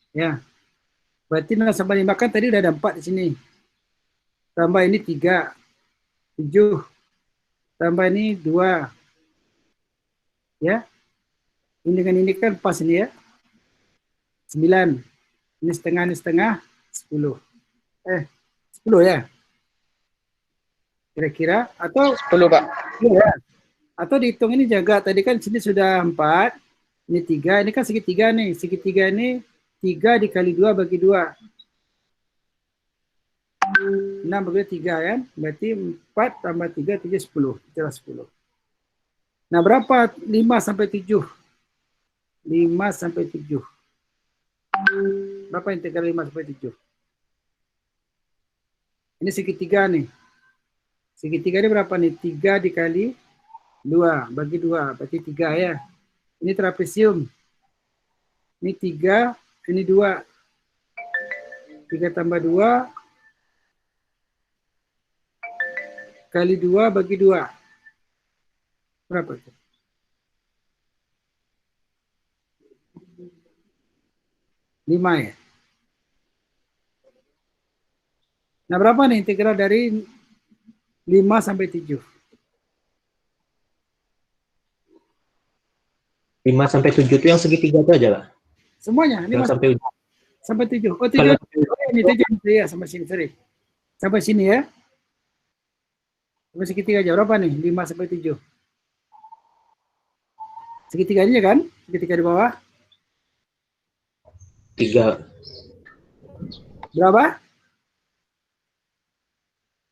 Ya. Berarti 0 sampai 5 kan tadi udah ada 4 di sini. Tambah ini 3, 7. Tambah ini 2. Ya. Ini dengan ini kan pas ini ya. 9. Ini setengah, 10. 10 ya. Kira-kira. Atau 10, Pak. ya. Atau dihitung ini jaga. Tadi kan sini sudah 4. Ini 3. Ini kan segitiga nih. Segitiga ini 3 dikali 2 bagi 2. 6 bagi 3 kan. Berarti 4 tambah 3, 7, 10. Itulah 10. Nah, berapa 5 sampai 7? 5 sampai 7. Berapa integral 5 sampai 7? Ini segitiga nih. Segitiga ini berapa nih? 3 dikali 2 bagi 2. Berarti 3 ya. Ini trapesium. Ini 3, ini 2. 3 tambah 2 kali 2 bagi 2. Berapa itu? 5 ya. Nah, berapa nih integral dari 5 sampai 7? 5 sampai 7 itu yang segitiga itu aja, Pak. Semuanya, 5 Yang sampai 7. Oh, 7. Kalau- Oh, ini 7 ya, sampai sini, sorry. Sampai sini ya. Sampai segitiga aja. Berapa nih? 5 sampai 7. Segitiganya kan? Segitiga di bawah. 3. Berapa?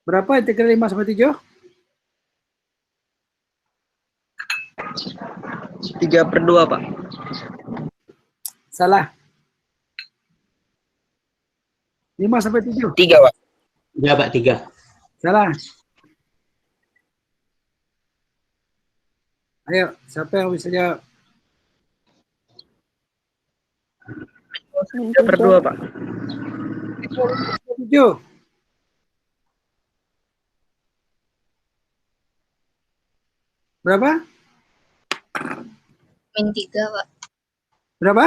Berapa integral 5 sampai 7? 3/2, Pak. Salah. 5 sampai 7. 3, Pak. Ya, Pak, 3. Salah. Ayo, siapa yang bisa jawab? 3/2, Pak. 7. Berapa? Min 3, Pak. Berapa?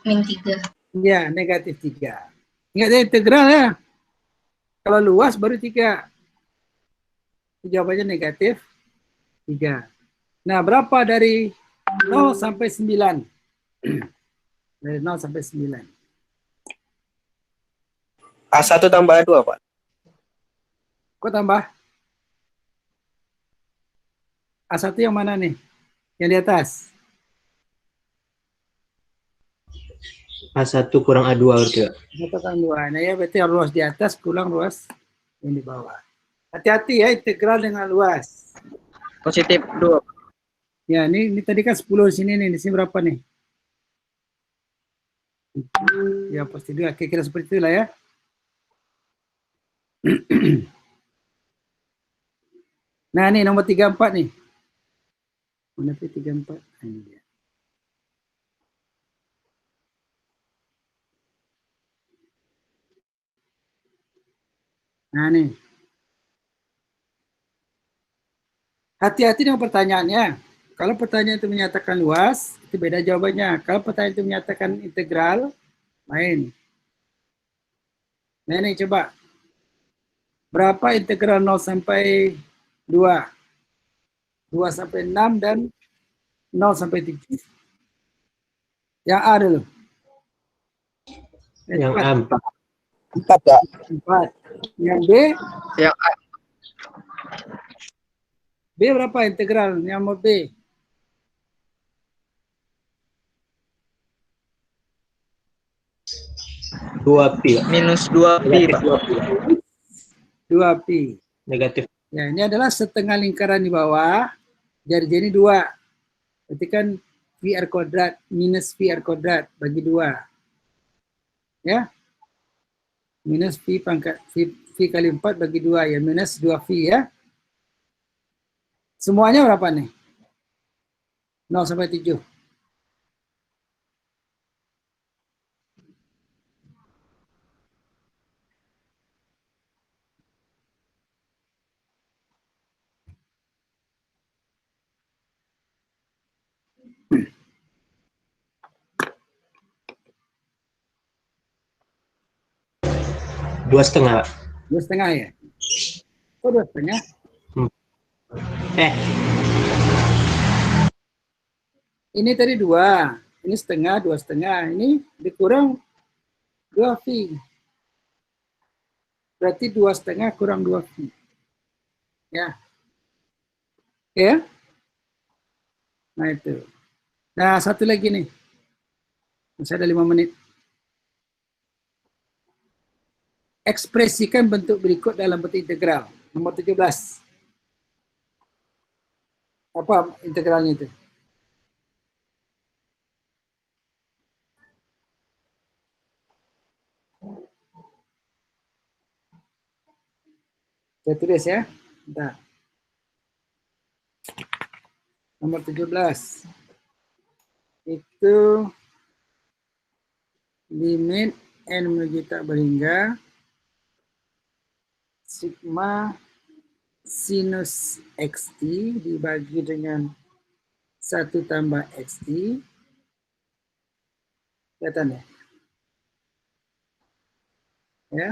Min 3. Ya, negatif 3. Ingat ya, integral ya. Kalau luas baru 3. Jawabannya negatif 3. Nah, berapa dari 0 sampai 9? Dari 0 sampai 9. A1 tambah A2, Pak. Kok tambah? A1 yang mana nih? Yang di atas? A1 kurang A2 berarti, Pak. 1/2. Nah ya, berarti ruas di atas kurang ruas yang di bawah. Hati-hati ya, integral dengan luas. Positif 2. Ya, ini tadi kan 10 di sini nih. Di sini berapa nih? Ya, pasti 2. Kira-kira seperti itulah ya. Nah, ini nomor 34 nih. Mana tuh 34? Nah, ini dia. Nah, nih. Hati-hati dengan pertanyaannya. Kalau pertanyaan itu menyatakan luas, itu beda jawabannya. Kalau pertanyaan itu menyatakan integral, lain. Nah, ini coba. Berapa integral 0 sampai 2? 2 sampai 6 dan 0 sampai 7. Yang A dulu. Yang A 4. 4 Kak. 4. Yang B, Yang A. B berapa integral? Yang mau B. Dua pi. Minus 2 pi, Negatif Pak. 2 pi. 2 pi. Negatif. Ya, ini adalah setengah lingkaran di bawah. Jadi ini 2. Berarti kan VR kuadrat minus VR kuadrat bagi 2. Ya. Minus V pangkat V kali 4 bagi 2 ya, minus 2V ya. Semuanya berapa nih? 0 sampai 7. Dua setengah. 2,5 ya? Kok 2,5? Ini tadi 2. Ini setengah, 2,5. Ini dikurang 2V. Berarti 2,5 kurang 2V. Ya. Ya. Nah itu. Nah satu lagi nih. Masih ada 5 menit. Ekspresikan bentuk berikut dalam bentuk integral. Nomor 17. Apa integralnya itu? Saya tulis ya. Bentar. Nomor 17. Itu limit n menuju tak berhingga sigma sinus XI dibagi dengan 1 tambah XI. Kelihatan ya? Ya.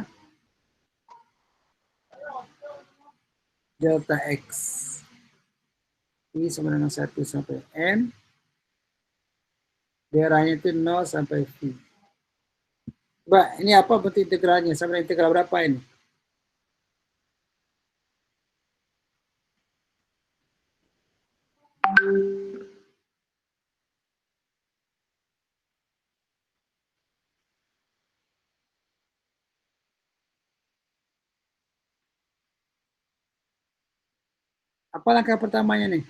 Delta X ini sama dengan 1 sampai N. Daerahnya itu 0 sampai V. Mbak, ini apa bentuk integralnya? Sama dengan integral berapa ini? Apa langkah pertamanya nih?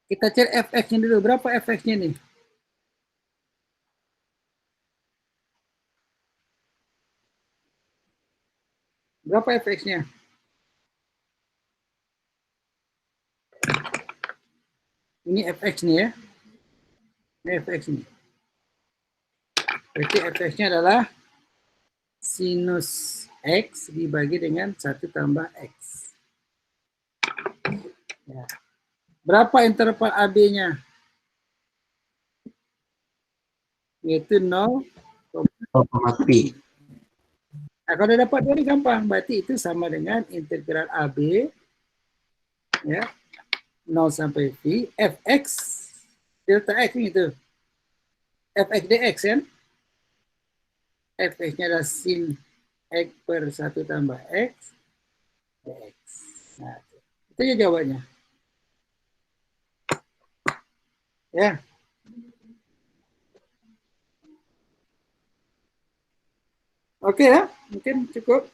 Kita cari fx-nya dulu. Berapa fx-nya nih? Berapa fx-nya? Ini fx nih ya. Ini fx nih. Berarti fx-nya adalah sinus x dibagi dengan 1 tambah x. Ya. Berapa interval AB-nya? Yaitu 0. Pi. Nah, kalau udah dapat 2 ini gampang. Berarti itu sama dengan integral AB. Ya. 0 sampai V. Fx. Delta X itu. Fx dx kan? Fx-nya adalah sin X per 1 tambah X. Dx. Nah, itu aja jawabannya. Ya. Oke ya, mungkin cukup.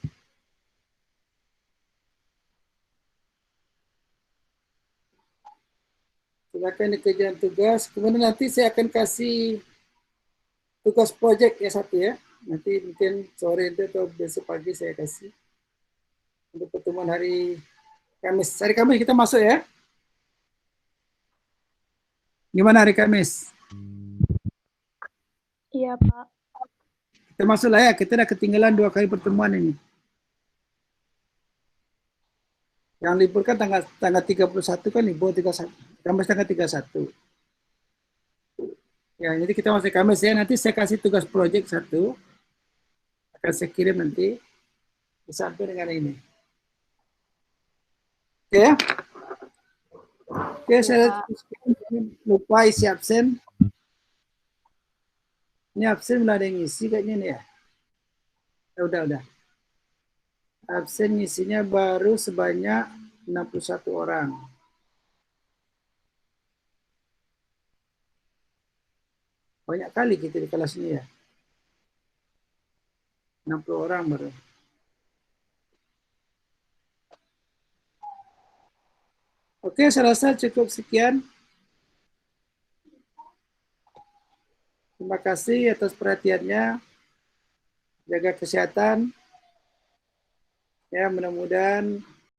Silakan dikerjakan tugas. Kemudian nanti saya akan kasih tugas project ya satu ya. Nanti mungkin sore itu atau besok pagi saya kasih. Untuk pertemuan hari Kamis. Hari Kamis kita masuk ya. Gimana hari Kamis? Iya, Pak. Kita masuk lah ya. Kita udah ketinggalan 2 kali pertemuan ini. Yang libur kan tanggal 31 kan libur 31. Kamis tanggal 31. Ya, jadi kita masuk Kamis ya. Nanti saya kasih tugas project satu. Akan saya kirim nanti. Sampai dengan ini. Oke ya. Oke, saya lupa isi absen. Ini absen udah ada yang ngisi kayaknya nih ya. Udah. Absen ngisinya baru sebanyak 61 orang. Banyak kali kita di kelas ini ya. 60 orang baru. Oke, saya rasa cukup sekian. Terima kasih atas perhatiannya. Jaga kesehatan. Ya, mudah-mudahan